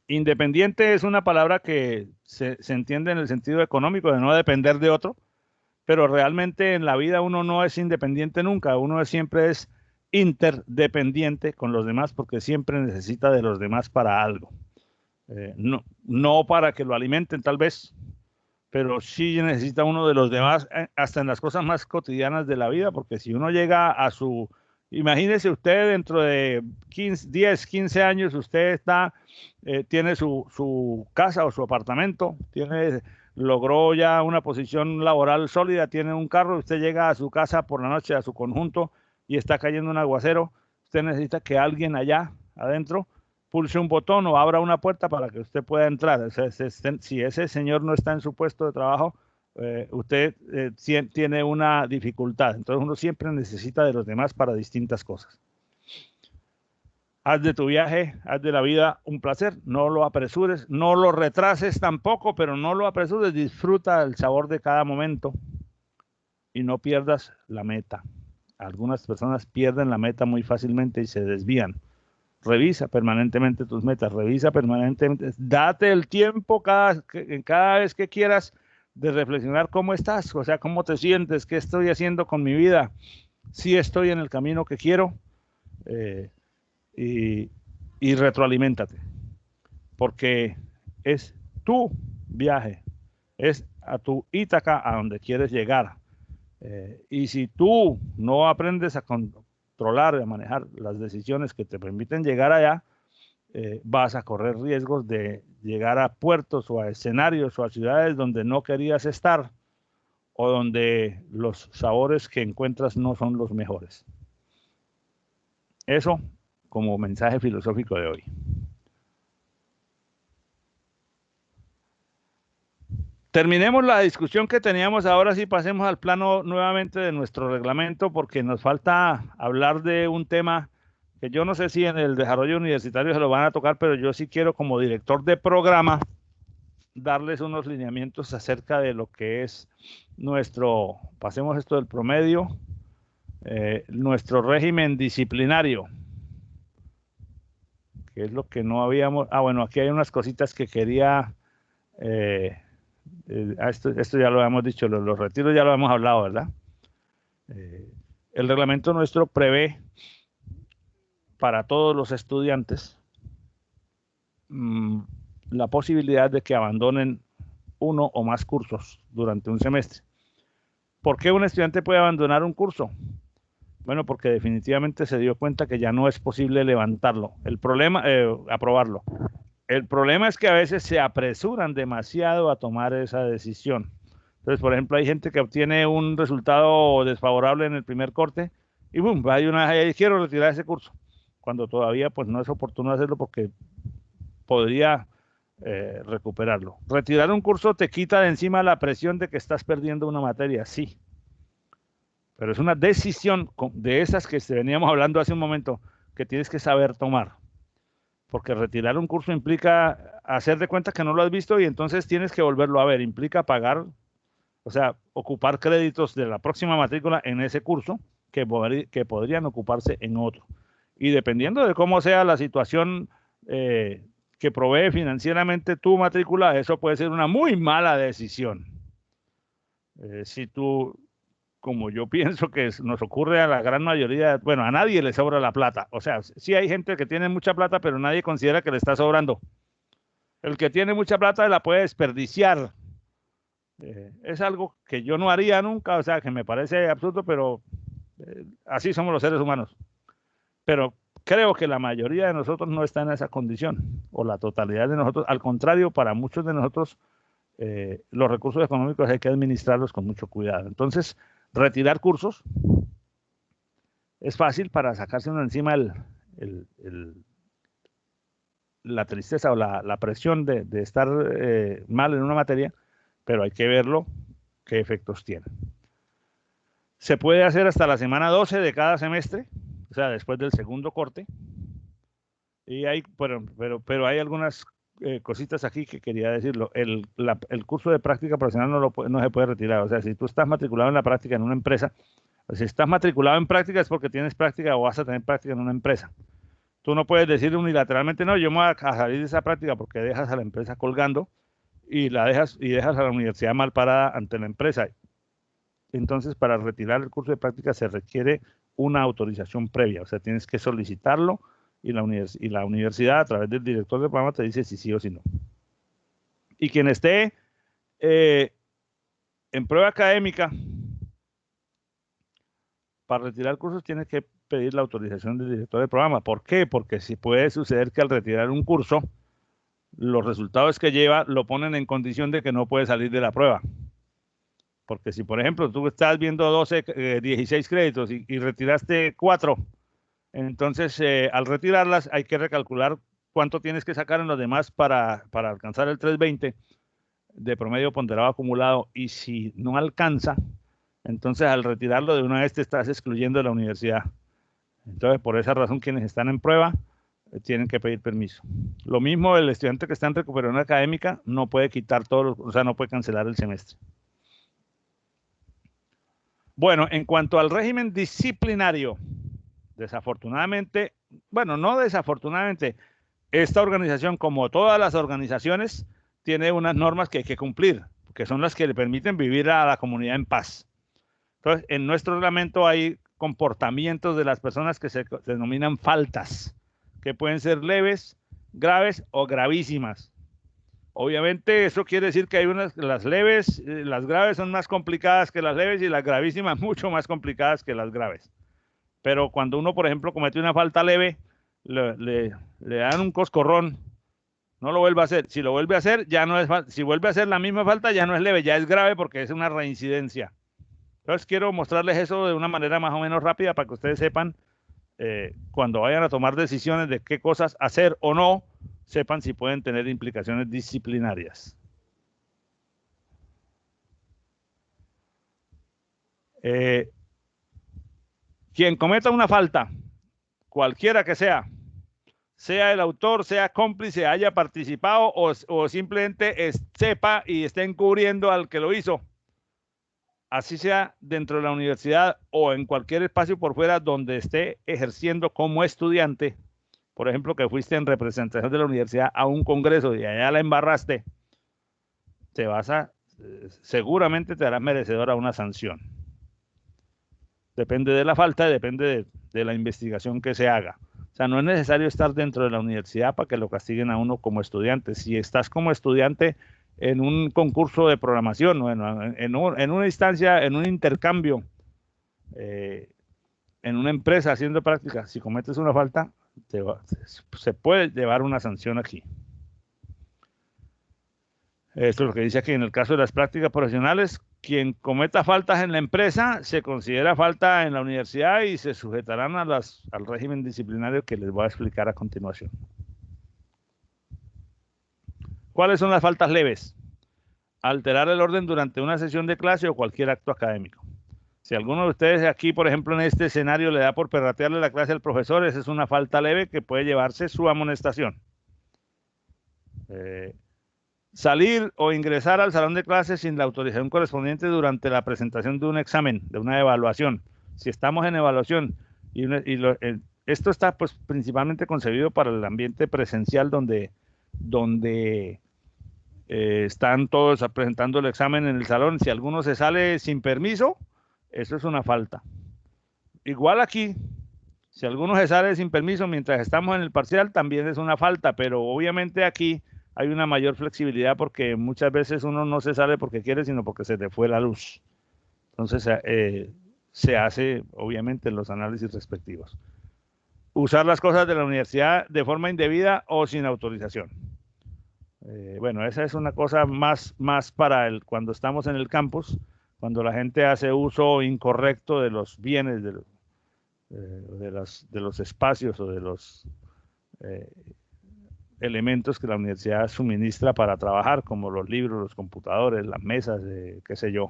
Independiente es una palabra que se entiende en el sentido económico de no depender de otro, pero realmente en la vida uno no es independiente nunca, uno siempre es interdependiente con los demás porque siempre necesita de los demás para algo. No para que lo alimenten tal vez, pero sí necesita uno de los demás hasta en las cosas más cotidianas de la vida, porque si uno llega a su... Imagínese usted dentro de 10, 15 años, usted tiene su casa o su apartamento, logró ya una posición laboral sólida, tiene un carro, usted llega a su casa por la noche, a su conjunto, y está cayendo un aguacero, usted necesita que alguien allá adentro pulse un botón o abra una puerta para que usted pueda entrar. O sea, si ese señor no está en su puesto de trabajo, usted tiene una dificultad. Entonces uno siempre necesita de los demás para distintas cosas. Haz de tu viaje, haz de la vida un placer, no lo apresures, no lo retrases tampoco, pero no lo apresures, disfruta el sabor de cada momento y no pierdas la meta. Algunas personas pierden la meta muy fácilmente y se desvían. Revisa permanentemente tus metas, revisa permanentemente, date el tiempo cada vez que quieras de reflexionar cómo estás, o sea, cómo te sientes, qué estoy haciendo con mi vida, si estoy en el camino que quiero, y retroaliméntate, porque es tu viaje, es a tu Ítaca a donde quieres llegar, y si tú no aprendes a controlar y a manejar las decisiones que te permiten llegar allá, vas a correr riesgos de llegar a puertos o a escenarios o a ciudades donde no querías estar o donde los sabores que encuentras no son los mejores. Eso como mensaje filosófico de hoy. Terminemos la discusión que teníamos ahora, sí pasemos al plano nuevamente de nuestro reglamento, porque nos falta hablar de un tema que yo no sé si en el desarrollo universitario se lo van a tocar, pero yo sí quiero como director de programa darles unos lineamientos acerca de lo que es pasemos esto del promedio, nuestro régimen disciplinario, que es lo que no habíamos... bueno, aquí hay unas cositas que quería... esto ya lo habíamos dicho, los retiros ya lo hemos hablado, ¿verdad? El reglamento nuestro prevé para todos los estudiantes la posibilidad de que abandonen uno o más cursos durante un semestre. ¿Por qué un estudiante puede abandonar un curso? Bueno, porque definitivamente se dio cuenta que ya no es posible levantarlo. El problema, aprobarlo. El problema es que a veces se apresuran demasiado a tomar esa decisión. Entonces, por ejemplo, hay gente que obtiene un resultado desfavorable en el primer corte y ¡boom! Hay una quiero retirar ese curso, cuando todavía pues no es oportuno hacerlo porque podría recuperarlo. Retirar un curso te quita de encima la presión de que estás perdiendo una materia, sí. Pero es una decisión de esas que veníamos hablando hace un momento que tienes que saber tomar. Porque retirar un curso implica hacer de cuenta que no lo has visto y entonces tienes que volverlo a ver. Implica pagar, o sea, ocupar créditos de la próxima matrícula en ese curso que podrían ocuparse en otro. Y dependiendo de cómo sea la situación que provee financieramente tu matrícula, eso puede ser una muy mala decisión. Si tu como yo pienso que nos ocurre a la gran mayoría, bueno, a nadie le sobra la plata. O sea, sí hay gente que tiene mucha plata, pero nadie considera que le está sobrando. El que tiene mucha plata la puede desperdiciar. Es algo que yo no haría nunca, o sea, que me parece absurdo, pero así somos los seres humanos. Pero creo que la mayoría de nosotros no está en esa condición, o la totalidad de nosotros. Al contrario, para muchos de nosotros, los recursos económicos hay que administrarlos con mucho cuidado. Entonces, retirar cursos es fácil para sacarse uno encima la tristeza o la presión de estar mal en una materia, pero hay que verlo qué efectos tiene. Se puede hacer hasta la semana 12 de cada semestre, o sea, después del segundo corte. Y hay, pero hay algunas cositas aquí que quería decirlo. El curso de práctica profesional no se puede retirar. O sea, si tú estás matriculado en la práctica en una empresa, o si estás matriculado en práctica es porque tienes práctica o vas a tener práctica en una empresa. Tú no puedes decir unilateralmente, no, yo me voy a salir de esa práctica porque dejas a la empresa colgando y dejas a la universidad mal parada ante la empresa. Entonces, para retirar el curso de práctica se requiere una autorización previa, o sea, tienes que solicitarlo y la universidad a través del director del programa te dice si sí o si no. Y quien esté en prueba académica para retirar cursos tiene que pedir la autorización del director del programa. ¿Por qué? Porque si puede suceder que al retirar un curso, los resultados que lleva lo ponen en condición de que no puede salir de la prueba. Porque si, por ejemplo, tú estás viendo 16 créditos y retiraste 4, entonces al retirarlas hay que recalcular cuánto tienes que sacar en los demás para alcanzar el 320 de promedio ponderado acumulado. Y si no alcanza, entonces al retirarlo de una vez te estás excluyendo de la universidad. Entonces, por esa razón, quienes están en prueba tienen que pedir permiso. Lo mismo el estudiante que está en recuperación académica no puede quitar todo, o sea, no puede cancelar el semestre. Bueno, en cuanto al régimen disciplinario, desafortunadamente, bueno, no desafortunadamente, esta organización, como todas las organizaciones, tiene unas normas que hay que cumplir, que son las que le permiten vivir a la comunidad en paz. Entonces, en nuestro reglamento hay comportamientos de las personas que se denominan faltas, que pueden ser leves, graves o gravísimas. Obviamente eso quiere decir que hay las leves, las graves son más complicadas que las leves y las gravísimas mucho más complicadas que las graves. Pero cuando uno, por ejemplo, comete una falta leve, le dan un coscorrón, no lo vuelve a hacer. Si lo vuelve a hacer, ya no es si vuelve a hacer la misma falta, ya no es leve, ya es grave porque es una reincidencia. Entonces quiero mostrarles eso de una manera más o menos rápida para que ustedes sepan cuando vayan a tomar decisiones de qué cosas hacer o no, sepan si pueden tener implicaciones disciplinarias. Quien cometa una falta, cualquiera que sea el autor, sea cómplice, haya participado o simplemente sepa y esté encubriendo al que lo hizo, así sea dentro de la universidad o en cualquier espacio por fuera donde esté ejerciendo como estudiante, por ejemplo, que fuiste en representación de la universidad a un congreso y allá la embarraste, seguramente te harás merecedor a una sanción. Depende de la falta, depende de la investigación que se haga. O sea, no es necesario estar dentro de la universidad para que lo castiguen a uno como estudiante. Si estás como estudiante en un concurso de programación, en una instancia, en un intercambio, en una empresa haciendo prácticas, si cometes una falta, se puede llevar una sanción aquí. Esto es lo que dice aquí. En el caso de las prácticas profesionales, quien cometa faltas en la empresa se considera falta en la universidad y se sujetarán al régimen disciplinario que les voy a explicar a continuación. ¿Cuáles son las faltas leves? Alterar el orden durante una sesión de clase o cualquier acto académico. Si alguno de ustedes aquí, por ejemplo, en este escenario le da por perratearle la clase al profesor, esa es una falta leve que puede llevarse su amonestación. Salir o ingresar al salón de clases sin la autorización correspondiente durante la presentación de un examen, de una evaluación. Si estamos en evaluación esto está pues principalmente concebido para el ambiente presencial donde están todos presentando el examen en el salón. Si alguno se sale sin permiso, eso es una falta. Igual aquí, si alguno se sale sin permiso mientras estamos en el parcial, también es una falta, pero obviamente aquí hay una mayor flexibilidad porque muchas veces uno no se sale porque quiere, sino porque se le fue la luz. Entonces, se hace, obviamente, los análisis respectivos. Usar las cosas de la universidad de forma indebida o sin autorización. Bueno, esa es una cosa más para cuando estamos en el campus, cuando la gente hace uso incorrecto de los bienes, de los espacios o de los elementos que la universidad suministra para trabajar, como los libros, los computadores, las mesas, qué sé yo.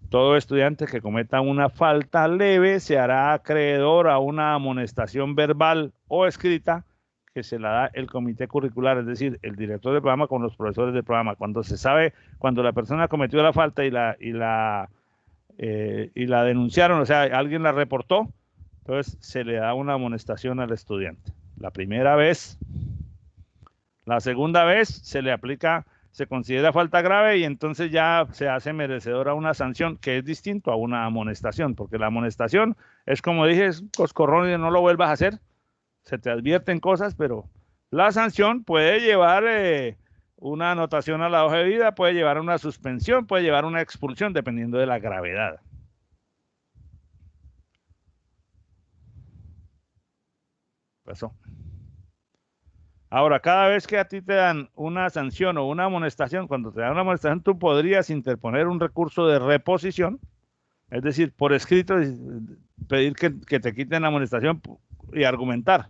Todo estudiante que cometa una falta leve se hará acreedor a una amonestación verbal o escrita que se la da el comité curricular, es decir, el director del programa con los profesores del programa. Cuando se sabe, cuando la persona cometió la falta y la denunciaron, o sea, alguien la reportó, entonces se le da una amonestación al estudiante. La primera vez, la segunda vez se le aplica, se considera falta grave y entonces ya se hace merecedora una sanción que es distinto a una amonestación, porque la amonestación es como dije, es coscorrón y no lo vuelvas a hacer, se te advierten cosas, pero la sanción puede llevar una anotación a la hoja de vida, puede llevar una suspensión, puede llevar una expulsión, dependiendo de la gravedad. Pasó. Ahora, cada vez que a ti te dan una sanción o una amonestación, cuando te dan una amonestación, tú podrías interponer un recurso de reposición, es decir, por escrito, pedir que te quiten la amonestación y argumentar.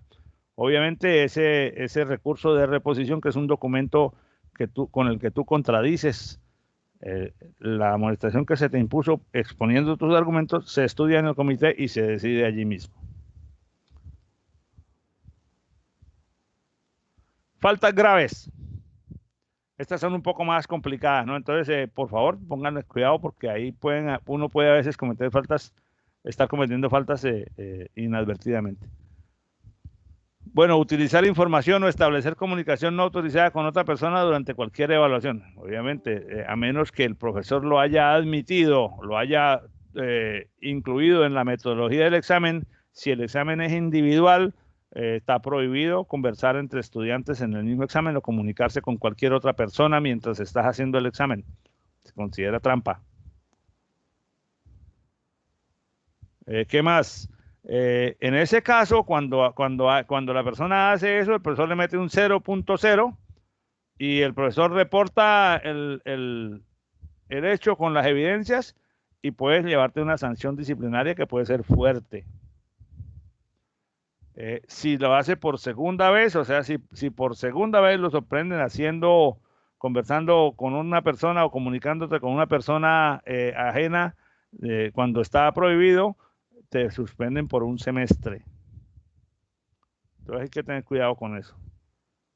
Obviamente ese recurso de reposición, que es un documento con el que tú contradices la amonestación que se te impuso exponiendo tus argumentos, se estudia en el comité y se decide allí mismo. Faltas graves. Estas son un poco más complicadas, ¿no? Entonces, por favor, pónganle cuidado porque ahí uno puede a veces cometer faltas, estar cometiendo faltas inadvertidamente. Bueno, utilizar información o establecer comunicación no autorizada con otra persona durante cualquier evaluación. Obviamente, a menos que el profesor lo haya admitido, lo haya incluido en la metodología del examen. Si el examen es individual, está prohibido conversar entre estudiantes en el mismo examen o comunicarse con cualquier otra persona mientras estás haciendo el examen. Se considera trampa. ¿Qué más? En ese caso, cuando la persona hace eso, el profesor le mete un 0.0 y el profesor reporta el hecho con las evidencias y puedes llevarte una sanción disciplinaria que puede ser fuerte. Si lo hace por segunda vez, o sea, si por segunda vez lo sorprenden conversando con una persona o comunicándote con una persona ajena cuando está prohibido, te suspenden por un semestre. Entonces hay que tener cuidado con eso.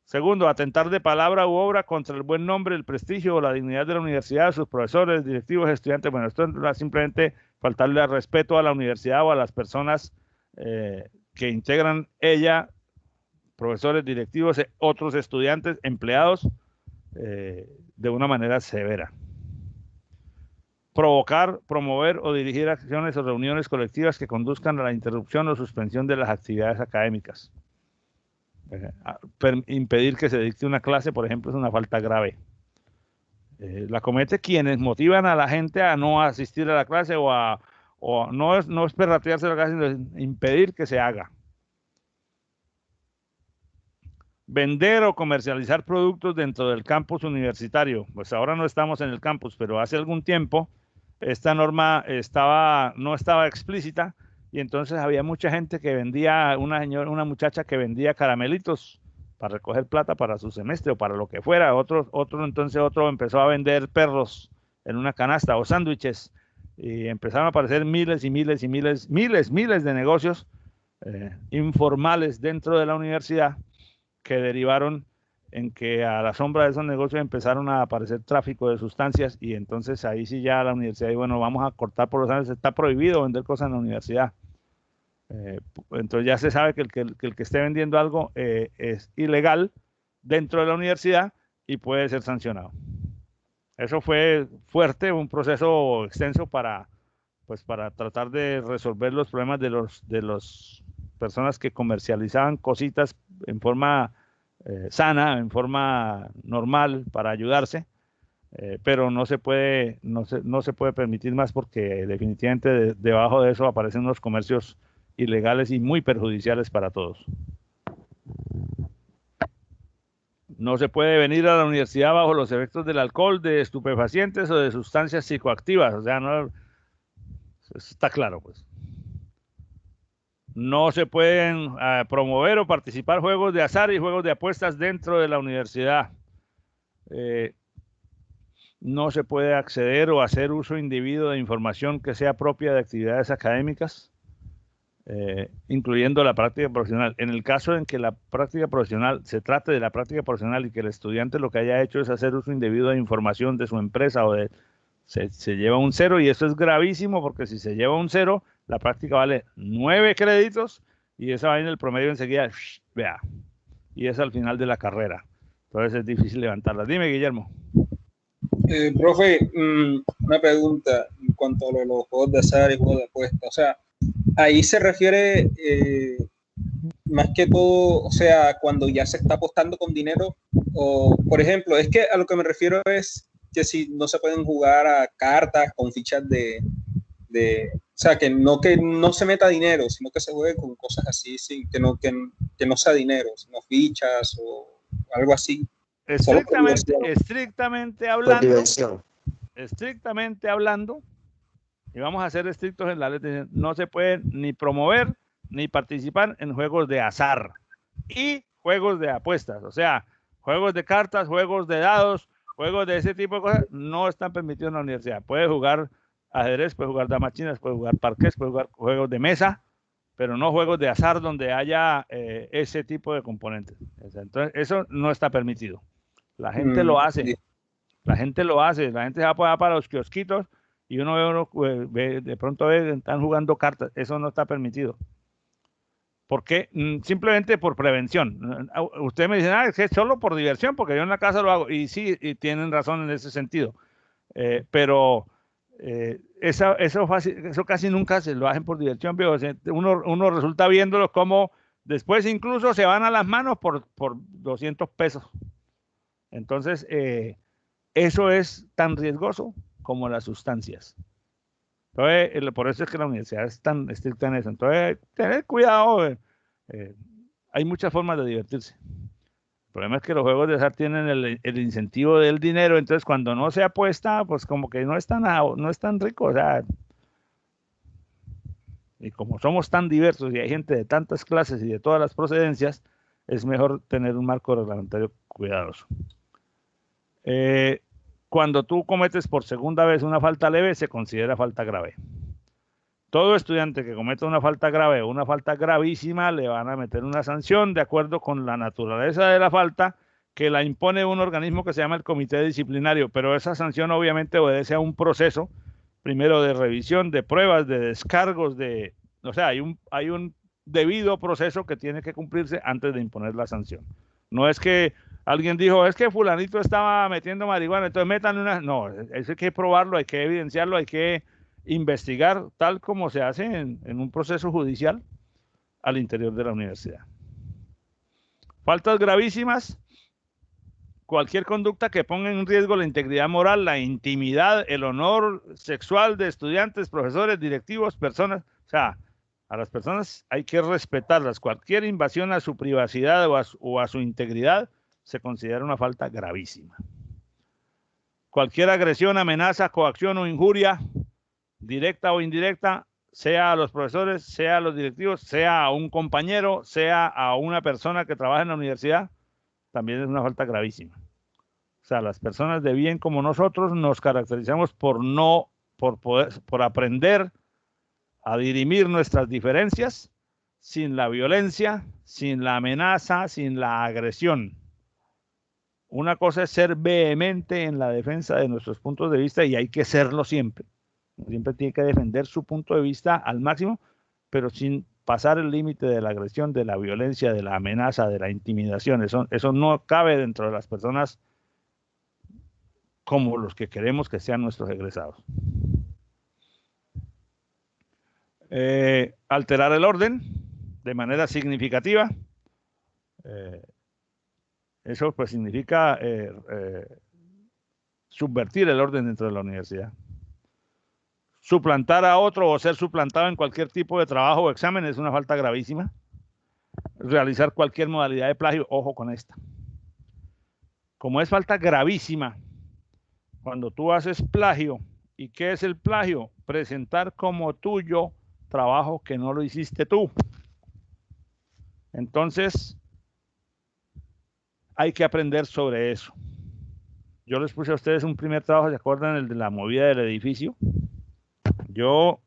Segundo, atentar de palabra u obra contra el buen nombre, el prestigio o la dignidad de la universidad, sus profesores, directivos, estudiantes. Bueno, esto es simplemente faltarle al respeto a la universidad o a las personas que integran ella, profesores, directivos, otros estudiantes, empleados, de una manera severa. Provocar, promover o dirigir acciones o reuniones colectivas que conduzcan a la interrupción o suspensión de las actividades académicas. Impedir que se dicte una clase, por ejemplo, es una falta grave. La comete quienes motivan a la gente a no asistir a la clase o no es perratearse la clase, sino impedir que se haga. Vender o comercializar productos dentro del campus universitario. Pues ahora no estamos en el campus, pero hace algún tiempo esta norma no estaba explícita y entonces había mucha gente que vendía, una muchacha que vendía caramelitos para recoger plata para su semestre o para lo que fuera. Otro empezó a vender perros en una canasta o sándwiches y empezaron a aparecer miles de negocios informales dentro de la universidad que derivaron en que a la sombra de esos negocios empezaron a aparecer tráfico de sustancias y entonces ahí sí ya la universidad, y bueno, vamos a cortar por los años, está prohibido vender cosas en la universidad. Entonces ya se sabe que el que esté vendiendo algo es ilegal dentro de la universidad y puede ser sancionado. Eso fue fuerte, un proceso extenso para tratar de resolver los problemas de las personas que comercializaban cositas en forma sana, en forma normal para ayudarse, pero no se puede permitir más porque definitivamente debajo de eso aparecen unos comercios ilegales y muy perjudiciales para todos. No se puede venir a la universidad bajo los efectos del alcohol, de estupefacientes o de sustancias psicoactivas, o sea, no, está claro, pues. No se pueden promover o participar juegos de azar y juegos de apuestas dentro de la universidad. No se puede acceder o hacer uso indebido de información que sea propia de actividades académicas, incluyendo la práctica profesional. En el caso en que la práctica profesional se trate de la práctica profesional y que el estudiante lo que haya hecho es hacer uso indebido de información de su empresa o de se lleva un 0, y eso es gravísimo porque si se lleva un 0, la práctica vale 9 créditos y esa va en el promedio enseguida, vea, y es al final de la carrera. Entonces es difícil levantarla. Dime, Guillermo. Profe, una pregunta en cuanto a los juegos de azar y juegos de apuesta. O sea, ahí se refiere más que todo, o sea, cuando ya se está apostando con dinero, o por ejemplo, es que a lo que me refiero es que si no se pueden jugar a cartas con fichas o sea, que no se meta dinero, sino que se juegue con cosas así, sí, que no sea dinero, sino fichas o algo así. Estrictamente hablando, y vamos a ser estrictos en la ley, no se puede ni promover ni participar en juegos de azar y juegos de apuestas, o sea, juegos de cartas, juegos de dados, juegos de ese tipo de cosas no están permitidos en la universidad. Puede jugar ajedrez, puede jugar damas chinas, puede jugar parqués, puede jugar juegos de mesa, pero no juegos de azar donde haya ese tipo de componentes. Entonces, eso no está permitido. La gente lo hace. La gente lo hace. La gente se va para los kiosquitos y de pronto están jugando cartas. Eso no está permitido. ¿Por qué? Simplemente por prevención. Ustedes me dicen, es que es solo por diversión, porque yo en la casa lo hago. Y sí, y tienen razón en ese sentido. Pero eso casi nunca se lo hacen por diversión. Uno resulta viéndolo como después incluso se van a las manos por 200 pesos. Entonces, eso es tan riesgoso como las sustancias. Entonces, por eso es que la universidad es tan estricta en eso. Entonces, tener cuidado. Hay muchas formas de divertirse. El problema es que los juegos de azar tienen el incentivo del dinero, entonces cuando no se apuesta, pues como que no es tan rico. O sea, y como somos tan diversos y hay gente de tantas clases y de todas las procedencias, es mejor tener un marco reglamentario cuidadoso. Cuando tú cometes por segunda vez una falta leve, se considera falta grave. Todo estudiante que cometa una falta grave o una falta gravísima le van a meter una sanción de acuerdo con la naturaleza de la falta que la impone un organismo que se llama el Comité Disciplinario, pero esa sanción obviamente obedece a un proceso, primero de revisión, de pruebas, de descargos, o sea, hay un debido proceso que tiene que cumplirse antes de imponer la sanción. No es que alguien dijo, es que fulanito estaba metiendo marihuana, entonces métanle una... No, eso hay que probarlo, hay que evidenciarlo, hay que investigar tal como se hace en un proceso judicial al interior de la universidad. Faltas gravísimas: cualquier conducta que ponga en riesgo la integridad moral, la intimidad, el honor sexual de estudiantes, profesores, directivos, personas. O sea, a las personas hay que respetarlas. Cualquier invasión a su privacidad o a su integridad se considera una falta gravísima. Cualquier agresión, amenaza, coacción o injuria, directa o indirecta, sea a los profesores, sea a los directivos, sea a un compañero, sea a una persona que trabaja en la universidad, también es una falta gravísima. O sea, las personas de bien como nosotros nos caracterizamos por aprender a dirimir nuestras diferencias sin la violencia, sin la amenaza, sin la agresión. Una cosa es ser vehemente en la defensa de nuestros puntos de vista, y hay que serlo siempre. Siempre tiene que defender su punto de vista al máximo, pero sin pasar el límite de la agresión, de la violencia, de la amenaza, de la intimidación. Eso no cabe dentro de las personas como los que queremos que sean nuestros egresados. Alterar el orden de manera significativa. Eso pues significa subvertir el orden dentro de la universidad. Suplantar a otro o ser suplantado en cualquier tipo de trabajo o examen es una falta gravísima. Realizar cualquier modalidad de plagio, ojo con esta. Como es falta gravísima, cuando tú haces plagio, ¿y qué es el plagio? Presentar como tuyo trabajo que no lo hiciste tú. Entonces, hay que aprender sobre eso. Yo les puse a ustedes un primer trabajo, ¿se acuerdan? El de la movida del edificio. Yo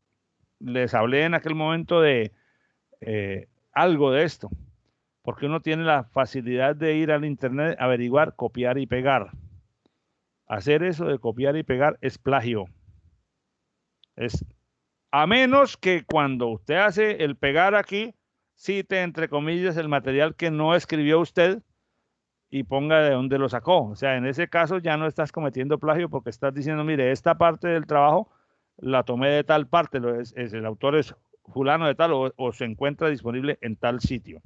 les hablé en aquel momento de algo de esto, porque uno tiene la facilidad de ir al internet, averiguar, copiar y pegar. Hacer eso de copiar y pegar es plagio. A menos que cuando usted hace el pegar aquí, cite entre comillas el material que no escribió usted y ponga de dónde lo sacó. O sea, en ese caso ya no estás cometiendo plagio porque estás diciendo, mire, esta parte del trabajo la tomé de tal parte, el autor es fulano de tal o se encuentra disponible en tal sitio.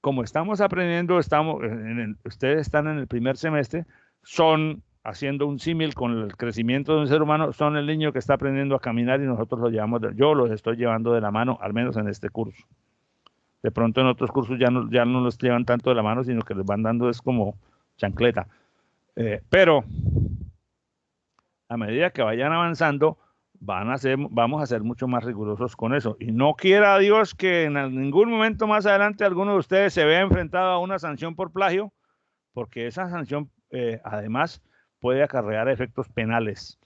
Como estamos aprendiendo, ustedes están en el primer semestre, son, haciendo un símil con el crecimiento de un ser humano, son el niño que está aprendiendo a caminar y nosotros yo los estoy llevando de la mano, al menos en este curso. De pronto en otros cursos ya no los llevan tanto de la mano, sino que les van dando es como chancleta. Pero a medida que vayan avanzando, vamos a ser mucho más rigurosos con eso. Y no quiera Dios que en ningún momento más adelante alguno de ustedes se vea enfrentado a una sanción por plagio, porque esa sanción además puede acarrear efectos penales.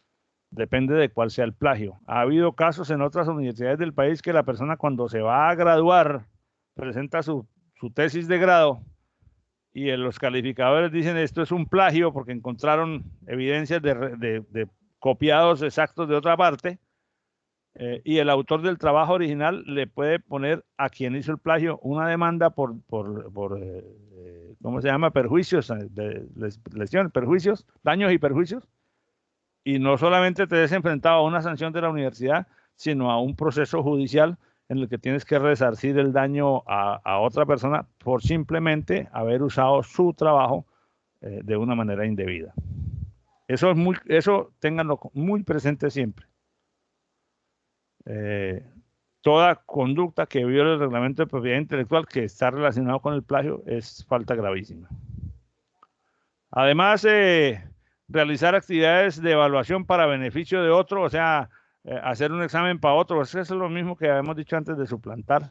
Depende de cuál sea el plagio. Ha habido casos en otras universidades del país que la persona cuando se va a graduar presenta su tesis de grado y los calificadores dicen esto es un plagio porque encontraron evidencias de copiados exactos de otra parte y el autor del trabajo original le puede poner a quien hizo el plagio una demanda por ¿cómo se llama? Perjuicios, lesiones, perjuicios, daños y perjuicios. Y no solamente te ves enfrentado a una sanción de la universidad, sino a un proceso judicial en el que tienes que resarcir el daño a otra persona por simplemente haber usado su trabajo de una manera indebida. Eso ténganlo muy presente siempre. Toda conducta que viole el reglamento de propiedad intelectual que está relacionado con el plagio es falta gravísima. Además, realizar actividades de evaluación para beneficio de otro, o sea, hacer un examen para otro, eso es lo mismo que habíamos dicho antes de suplantar,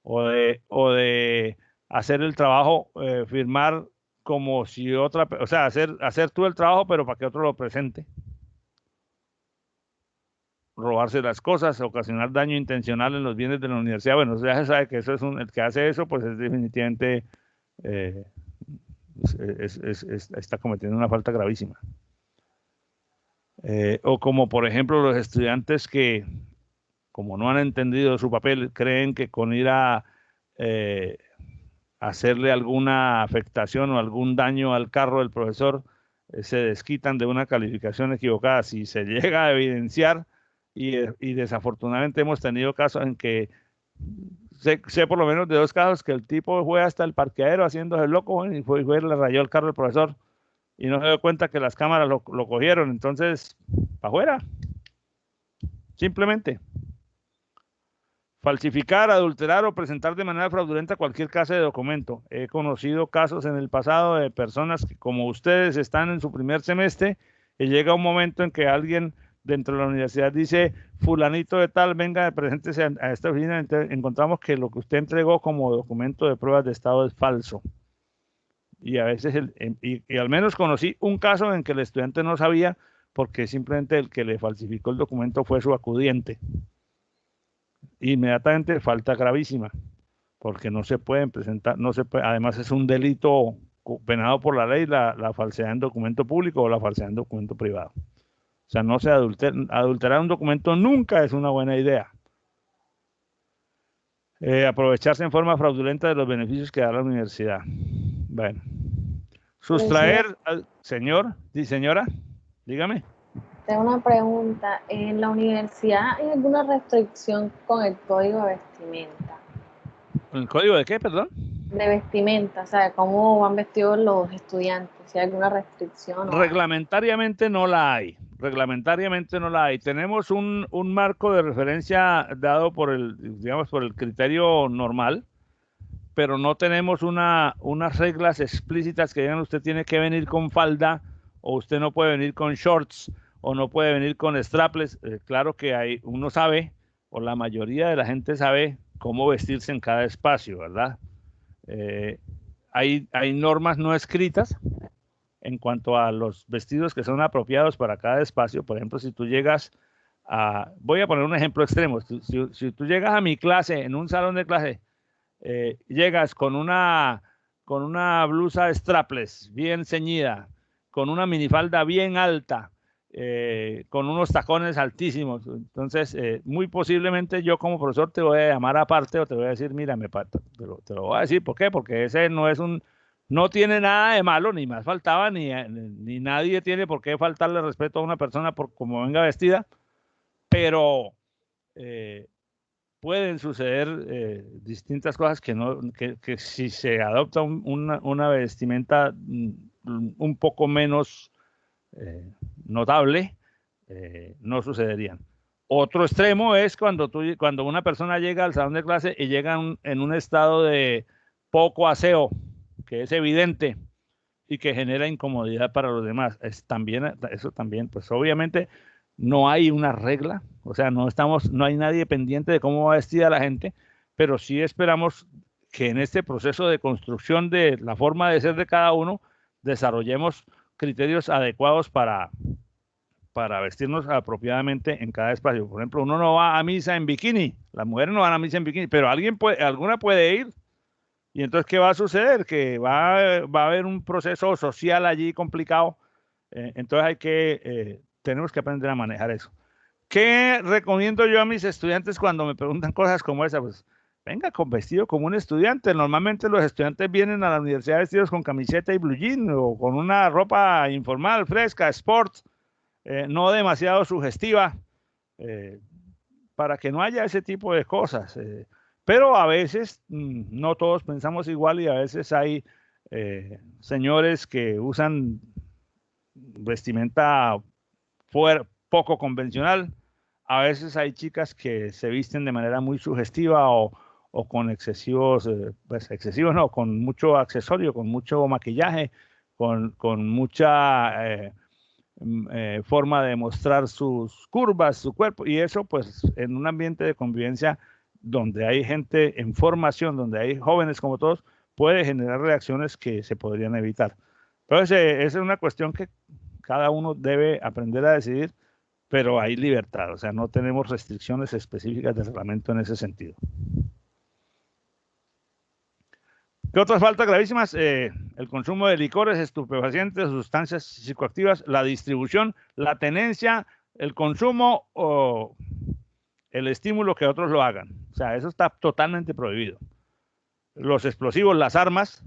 o de hacer el trabajo, firmar como si otra, o sea, hacer tú el trabajo, pero para que otro lo presente. Robarse las cosas, ocasionar daño intencional en los bienes de la universidad, bueno, ya se sabe que eso es el que hace eso, pues es definitivamente está cometiendo una falta gravísima. O como por ejemplo los estudiantes que, como no han entendido su papel, creen que con ir a hacerle alguna afectación o algún daño al carro del profesor, se desquitan de una calificación equivocada. Si se llega a evidenciar, y desafortunadamente hemos tenido casos en que sé por lo menos de 2 casos que el tipo fue hasta el parqueadero haciéndose loco y fue le rayó el carro del profesor y no se dio cuenta que las cámaras lo cogieron. Entonces, para afuera. Simplemente. Falsificar, adulterar o presentar de manera fraudulenta cualquier clase de documento. He conocido casos en el pasado de personas que, como ustedes, están en su primer semestre y llega un momento en que alguien dentro de la universidad dice, fulanito de tal, venga, preséntese a esta oficina. Encontramos que lo que usted entregó como documento de pruebas de estado es falso. Y a veces, y al menos conocí un caso en que el estudiante no sabía porque simplemente el que le falsificó el documento fue su acudiente. Inmediatamente falta gravísima, porque no se pueden presentar, además es un delito penado por la ley la falsedad en documento público o la falsedad en documento privado. O sea, no se adulterar un documento nunca es una buena idea. Aprovecharse en forma fraudulenta de los beneficios que da la universidad. Bueno, Sustraer, señor, señora, dígame. Tengo una pregunta. ¿En la universidad hay alguna restricción con el código de vestimenta? ¿El código de qué, perdón? De vestimenta, o sea, cómo van vestidos los estudiantes, si hay alguna restricción. Reglamentariamente no la hay. Reglamentariamente no la hay. Tenemos un marco de referencia dado por por el criterio normal, pero no tenemos unas reglas explícitas que digan usted tiene que venir con falda, o usted no puede venir con shorts, o no puede venir con strapless. Claro que uno sabe, o la mayoría de la gente sabe cómo vestirse en cada espacio, ¿verdad? Hay normas no escritas en cuanto a los vestidos que son apropiados para cada espacio. Por ejemplo, si tú llegas voy a poner un ejemplo extremo, si tú llegas a mi clase, en un salón de clase, llegas con una blusa strapless bien ceñida, con una minifalda bien alta, con unos tacones altísimos, entonces muy posiblemente yo como profesor te voy a llamar aparte o te voy a decir, mira, te lo voy a decir, ¿por qué? Porque ese no tiene nada de malo, ni más faltaba, ni nadie tiene por qué faltarle respeto a una persona por cómo venga vestida, pero pueden suceder distintas cosas que si se adopta una vestimenta un poco menos notable, no sucederían. Otro extremo es cuando una persona llega al salón de clase y llega en un estado de poco aseo, que es evidente y que genera incomodidad para los demás. Eso también, pues obviamente no hay una regla, o sea, no hay nadie pendiente de cómo va vestida la gente, pero sí esperamos que en este proceso de construcción de la forma de ser de cada uno, desarrollemos criterios adecuados para vestirnos apropiadamente en cada espacio. Por ejemplo, uno no va a misa en bikini, las mujeres no van a misa en bikini, pero alguna puede ir. Y entonces, ¿qué va a suceder? Que va a haber un proceso social allí complicado. Entonces tenemos que aprender a manejar eso. ¿Qué recomiendo yo a mis estudiantes cuando me preguntan cosas como esa? Pues venga vestido como un estudiante. Normalmente los estudiantes vienen a la universidad vestidos con camiseta y blue jean o con una ropa informal, fresca, sport, no demasiado sugestiva, para que no haya ese tipo de cosas. Pero a veces no todos pensamos igual y a veces hay señores que usan vestimenta poco convencional. A veces hay chicas que se visten de manera muy sugestiva o con excesivos no, con mucho accesorio, con mucho maquillaje, con mucha forma de mostrar sus curvas, su cuerpo, y eso pues en un ambiente de convivencia donde hay gente en formación, donde hay jóvenes como todos, puede generar reacciones que se podrían evitar. Entonces, esa es una cuestión que cada uno debe aprender a decidir, pero hay libertad, o sea, no tenemos restricciones específicas de reglamento en ese sentido. ¿Qué otras faltas gravísimas? El consumo de licores, estupefacientes, sustancias psicoactivas, la distribución, la tenencia, el consumo o el estímulo que otros lo hagan. O sea, eso está totalmente prohibido. Los explosivos, las armas,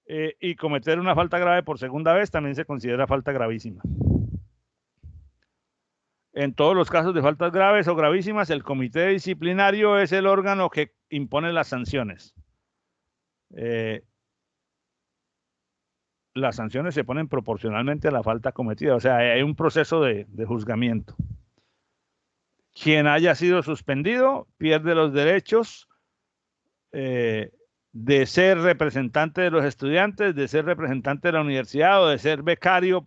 y cometer una falta grave por segunda vez también se considera falta gravísima. En todos los casos de faltas graves o gravísimas, el comité disciplinario es el órgano que impone las sanciones. Las sanciones se ponen proporcionalmente a la falta cometida, o sea, hay un proceso de juzgamiento. Quien haya sido suspendido pierde los derechos de ser representante de los estudiantes, de ser representante de la universidad o de ser becado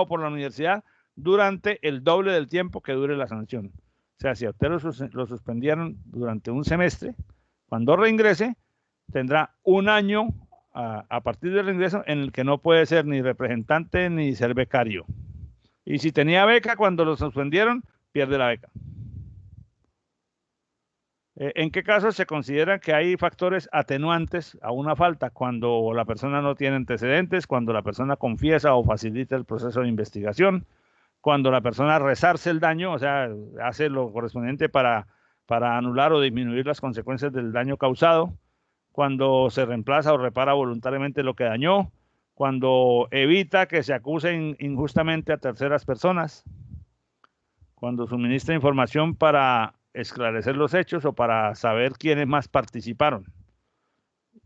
por la universidad durante el doble del tiempo que dure la sanción. O sea, si a usted lo suspendieron durante un semestre, cuando reingrese, tendrá un año a partir del reingreso en el que no puede ser ni representante ni ser becario. Y si tenía beca cuando lo suspendieron, pierde la beca. ¿En qué casos se considera que hay factores atenuantes a una falta? Cuando la persona no tiene antecedentes, cuando la persona confiesa o facilita el proceso de investigación, cuando la persona resarce el daño, o sea, hace lo correspondiente para anular o disminuir las consecuencias del daño causado, cuando se reemplaza o repara voluntariamente lo que dañó, cuando evita que se acusen injustamente a terceras personas, cuando suministra información para esclarecer los hechos o para saber quiénes más participaron.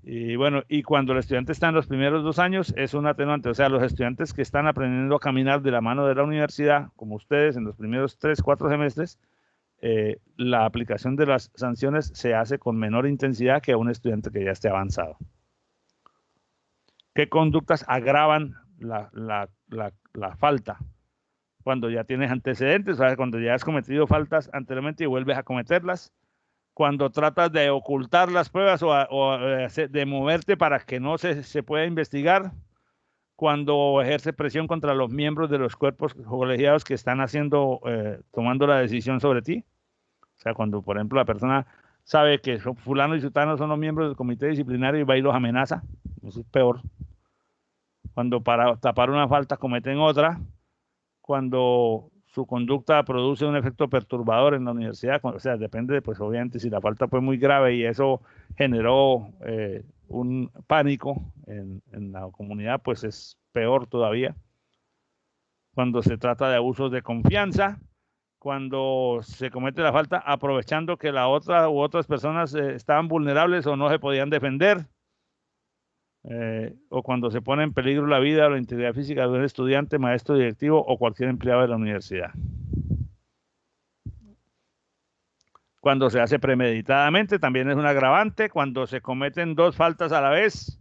Y bueno, y cuando el estudiante está en los primeros 2 años es un atenuante, o sea, los estudiantes que están aprendiendo a caminar de la mano de la universidad, como ustedes en los primeros 3, 4 semestres, la aplicación de las sanciones se hace con menor intensidad que a un estudiante que ya esté avanzado. ¿Qué conductas agravan la falta? Cuando ya tienes antecedentes, o sea, cuando ya has cometido faltas anteriormente y vuelves a cometerlas, cuando tratas de ocultar las pruebas o de moverte para que no se pueda investigar, cuando ejerce presión contra los miembros de los cuerpos colegiados que están tomando la decisión sobre ti. O sea, cuando, por ejemplo, la persona sabe que fulano y sutano son los miembros del comité disciplinario y va y los amenaza, eso es peor. Cuando para tapar una falta cometen otra, cuando su conducta produce un efecto perturbador en la universidad, o sea, depende, pues obviamente, si la falta fue muy grave y eso generó un pánico en la comunidad, pues es peor todavía. Cuando se trata de abusos de confianza, cuando se comete la falta aprovechando que la otra u otras personas estaban vulnerables o no se podían defender, o cuando se pone en peligro la vida o la integridad física de un estudiante, maestro, directivo o cualquier empleado de la universidad. Cuando se hace premeditadamente también es un agravante, cuando se cometen 2 faltas a la vez,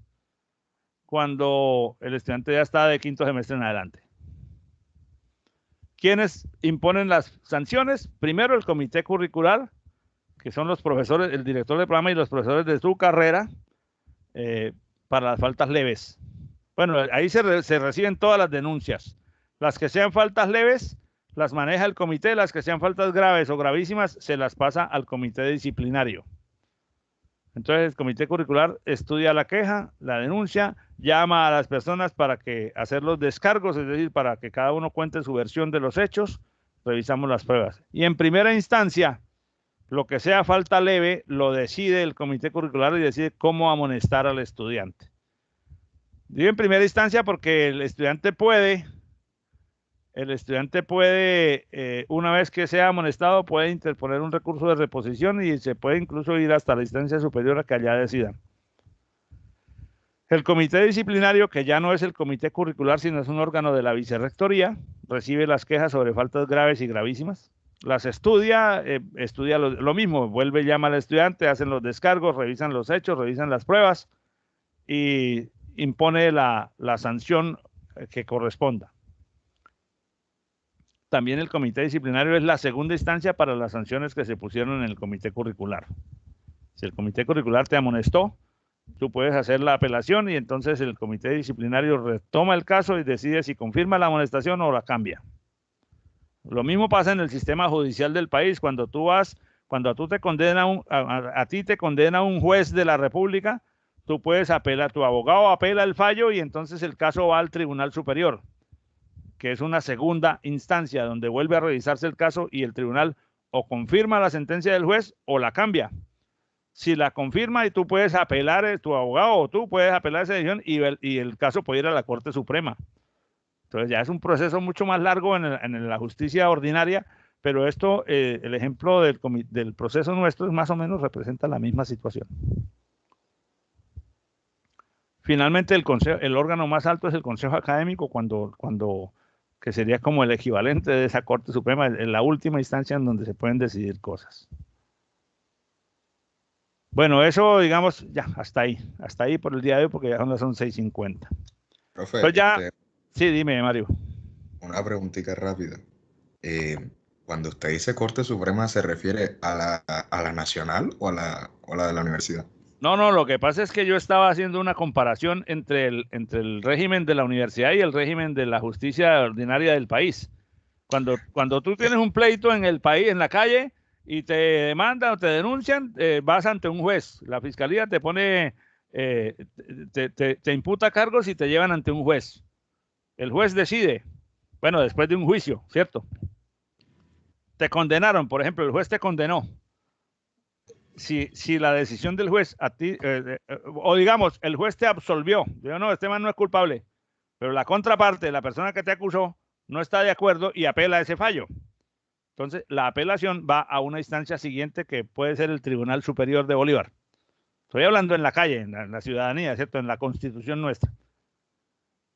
cuando el estudiante ya está de 5º semestre en adelante. ¿Quiénes imponen las sanciones? Primero el comité curricular, que son los profesores, el director del programa y los profesores de su carrera, para las faltas leves. Bueno, ahí se reciben todas las denuncias. Las que sean faltas leves, las maneja el comité, las que sean faltas graves o gravísimas, se las pasa al comité disciplinario. Entonces el comité curricular estudia la queja, la denuncia, llama a las personas para hacer los descargos, es decir, para que cada uno cuente su versión de los hechos, revisamos las pruebas. Y en primera instancia, lo que sea falta leve, lo decide el comité curricular y decide cómo amonestar al estudiante. Digo en primera instancia porque el estudiante puede, una vez que sea amonestado, puede interponer un recurso de reposición y se puede incluso ir hasta la instancia superior a que allá decidan. El comité disciplinario, que ya no es el comité curricular, sino es un órgano de la vicerrectoría, recibe las quejas sobre faltas graves y gravísimas. Las estudia lo mismo, vuelve y llama al estudiante, hacen los descargos, revisan los hechos, revisan las pruebas y impone la sanción que corresponda. También el comité disciplinario es la segunda instancia para las sanciones que se pusieron en el comité curricular. Si el comité curricular te amonestó, tú puedes hacer la apelación y entonces el comité disciplinario retoma el caso y decide si confirma la amonestación o la cambia. Lo mismo pasa en el sistema judicial del país. Cuando a ti te condena un juez de la República, tú puedes apelar, tu abogado apela el fallo y entonces el caso va al Tribunal Superior, que es una segunda instancia donde vuelve a revisarse el caso y el tribunal o confirma la sentencia del juez o la cambia. Si la confirma y tú puedes apelar, tu abogado o tú puedes apelar esa decisión y el caso puede ir a la Corte Suprema. Entonces ya es un proceso mucho más largo en la justicia ordinaria, pero esto, el ejemplo del proceso nuestro, más o menos representa la misma situación. Finalmente, el órgano más alto es el Consejo Académico, que sería como el equivalente de esa Corte Suprema, en la última instancia en donde se pueden decidir cosas. Bueno, eso, digamos, ya, hasta ahí por el día de hoy, porque ya son las 11:50. Profe, pues ya, sí, dime, Mario. Una preguntita rápida. Cuando usted dice Corte Suprema, ¿se refiere a la nacional o a la de la universidad? No, lo que pasa es que yo estaba haciendo una comparación entre el régimen de la universidad y el régimen de la justicia ordinaria del país. Cuando tú tienes un pleito en el país, en la calle, y te demandan o te denuncian, vas ante un juez. La fiscalía te pone, te imputa cargos y te llevan ante un juez. El juez decide, bueno, después de un juicio, ¿cierto? Te condenaron, por ejemplo, el juez te condenó. si la decisión del juez a ti, o digamos, el juez te absolvió, digo, no, este man no es culpable, pero la contraparte, la persona que te acusó, no está de acuerdo y apela a ese fallo. Entonces, la apelación va a una instancia siguiente que puede ser el Tribunal Superior de Bolívar. Estoy hablando en la calle, en la ciudadanía, ¿cierto? En la Constitución nuestra.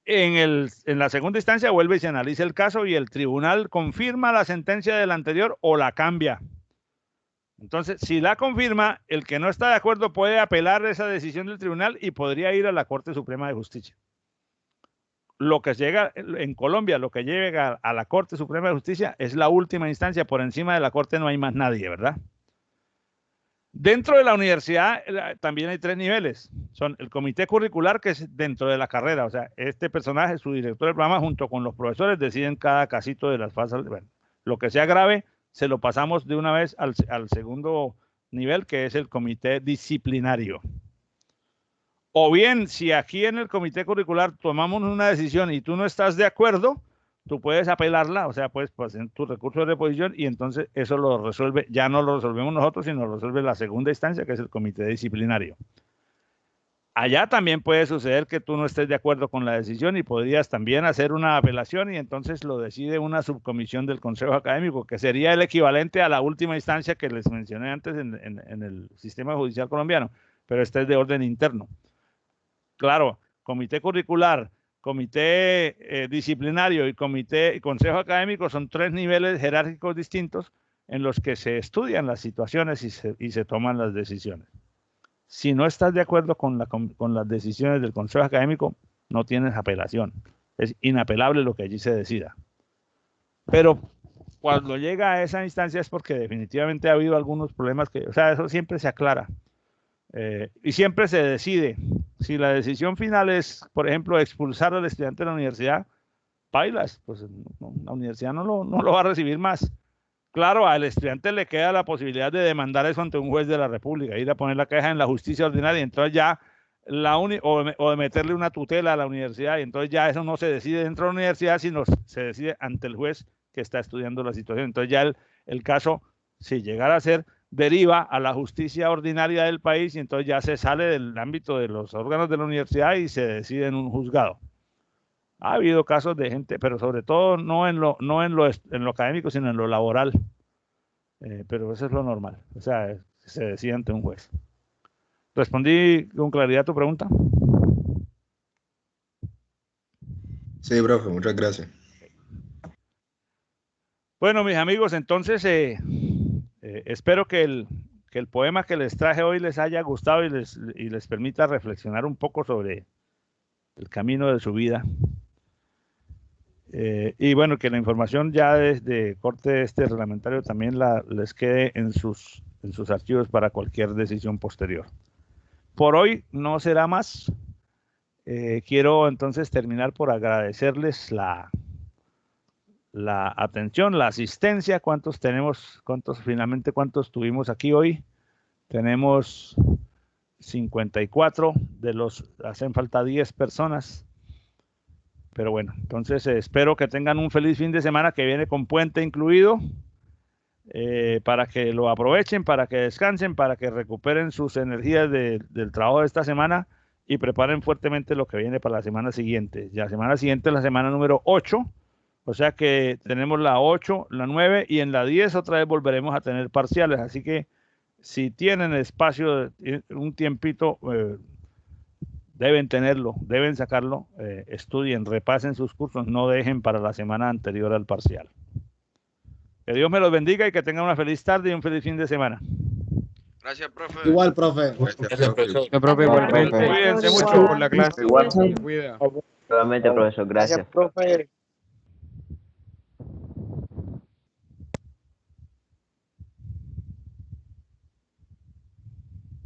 En la segunda instancia vuelve y se analiza el caso y el tribunal confirma la sentencia del anterior o la cambia. Entonces, si la confirma, el que no está de acuerdo puede apelar esa decisión del tribunal y podría ir a la Corte Suprema de Justicia. Lo que llega en Colombia, lo que llega a la Corte Suprema de Justicia es la última instancia. Por encima de la Corte no hay más nadie, ¿verdad? Dentro de la universidad también hay 3 niveles. Son el comité curricular, que es dentro de la carrera. O sea, este personaje, su director del programa, junto con los profesores, deciden cada casito de las fases. Bueno, lo que sea grave, se lo pasamos de una vez al segundo nivel, que es el comité disciplinario. O bien, si aquí en el comité curricular tomamos una decisión y tú no estás de acuerdo, tú puedes apelarla, o sea, puedes hacer tu recurso de reposición y entonces eso lo resuelve, ya no lo resolvemos nosotros, sino lo resuelve la segunda instancia, que es el comité disciplinario. Allá también puede suceder que tú no estés de acuerdo con la decisión y podrías también hacer una apelación y entonces lo decide una subcomisión del Consejo Académico, que sería el equivalente a la última instancia que les mencioné antes en el sistema judicial colombiano, pero este es de orden interno. Claro, comité curricular, comité disciplinario y consejo académico son 3 niveles jerárquicos distintos en los que se estudian las situaciones y se toman las decisiones. Si no estás de acuerdo con las decisiones del consejo académico, no tienes apelación. Es inapelable lo que allí se decida. Pero cuando llega a esa instancia es porque definitivamente ha habido algunos problemas o sea, eso siempre se aclara. Y siempre se decide. Si la decisión final es, por ejemplo, expulsar al estudiante de la universidad, bailas, pues la universidad no lo va a recibir más. Claro, al estudiante le queda la posibilidad de demandar eso ante un juez de la República, ir a poner la queja en la justicia ordinaria, y entonces ya o de meterle una tutela a la universidad, y entonces ya eso no se decide dentro de la universidad, sino se decide ante el juez que está estudiando la situación. Entonces ya el caso, si llegara a ser, deriva a la justicia ordinaria del país y entonces ya se sale del ámbito de los órganos de la universidad y se decide en un juzgado. Ha habido casos de gente, pero sobre todo no en lo académico, sino en lo laboral. Pero eso es lo normal. O sea, se decide ante un juez. ¿Respondí con claridad a tu pregunta? Sí, profe, muchas gracias. Bueno, mis amigos, entonces espero que el poema que les traje hoy les haya gustado y les permita reflexionar un poco sobre el camino de su vida. Y bueno, que la información ya desde corte reglamentario también les quede en sus archivos para cualquier decisión posterior. Por hoy no será más. Quiero entonces terminar por agradecerles la atención, la asistencia. ¿Cuántos tuvimos aquí hoy? Tenemos 54, hacen falta 10 personas. Pero bueno, entonces espero que tengan un feliz fin de semana que viene con puente incluido, para que lo aprovechen, para que descansen, para que recuperen sus energías del trabajo de esta semana y preparen fuertemente lo que viene para la semana siguiente. La semana siguiente es la semana número 8, o sea que tenemos la 8, la 9 y en la 10 otra vez volveremos a tener parciales. Así que si tienen espacio, un tiempito, deben tenerlo, deben sacarlo, estudien, repasen sus cursos, no dejen para la semana anterior al parcial. Que Dios me los bendiga y que tengan una feliz tarde y un feliz fin de semana. Gracias, profe. Igual, profe. Gracias, profesor. Profe, igualmente. Cuídense mucho por la clase. Igual. Nuevamente, profesor, gracias. Gracias, profe.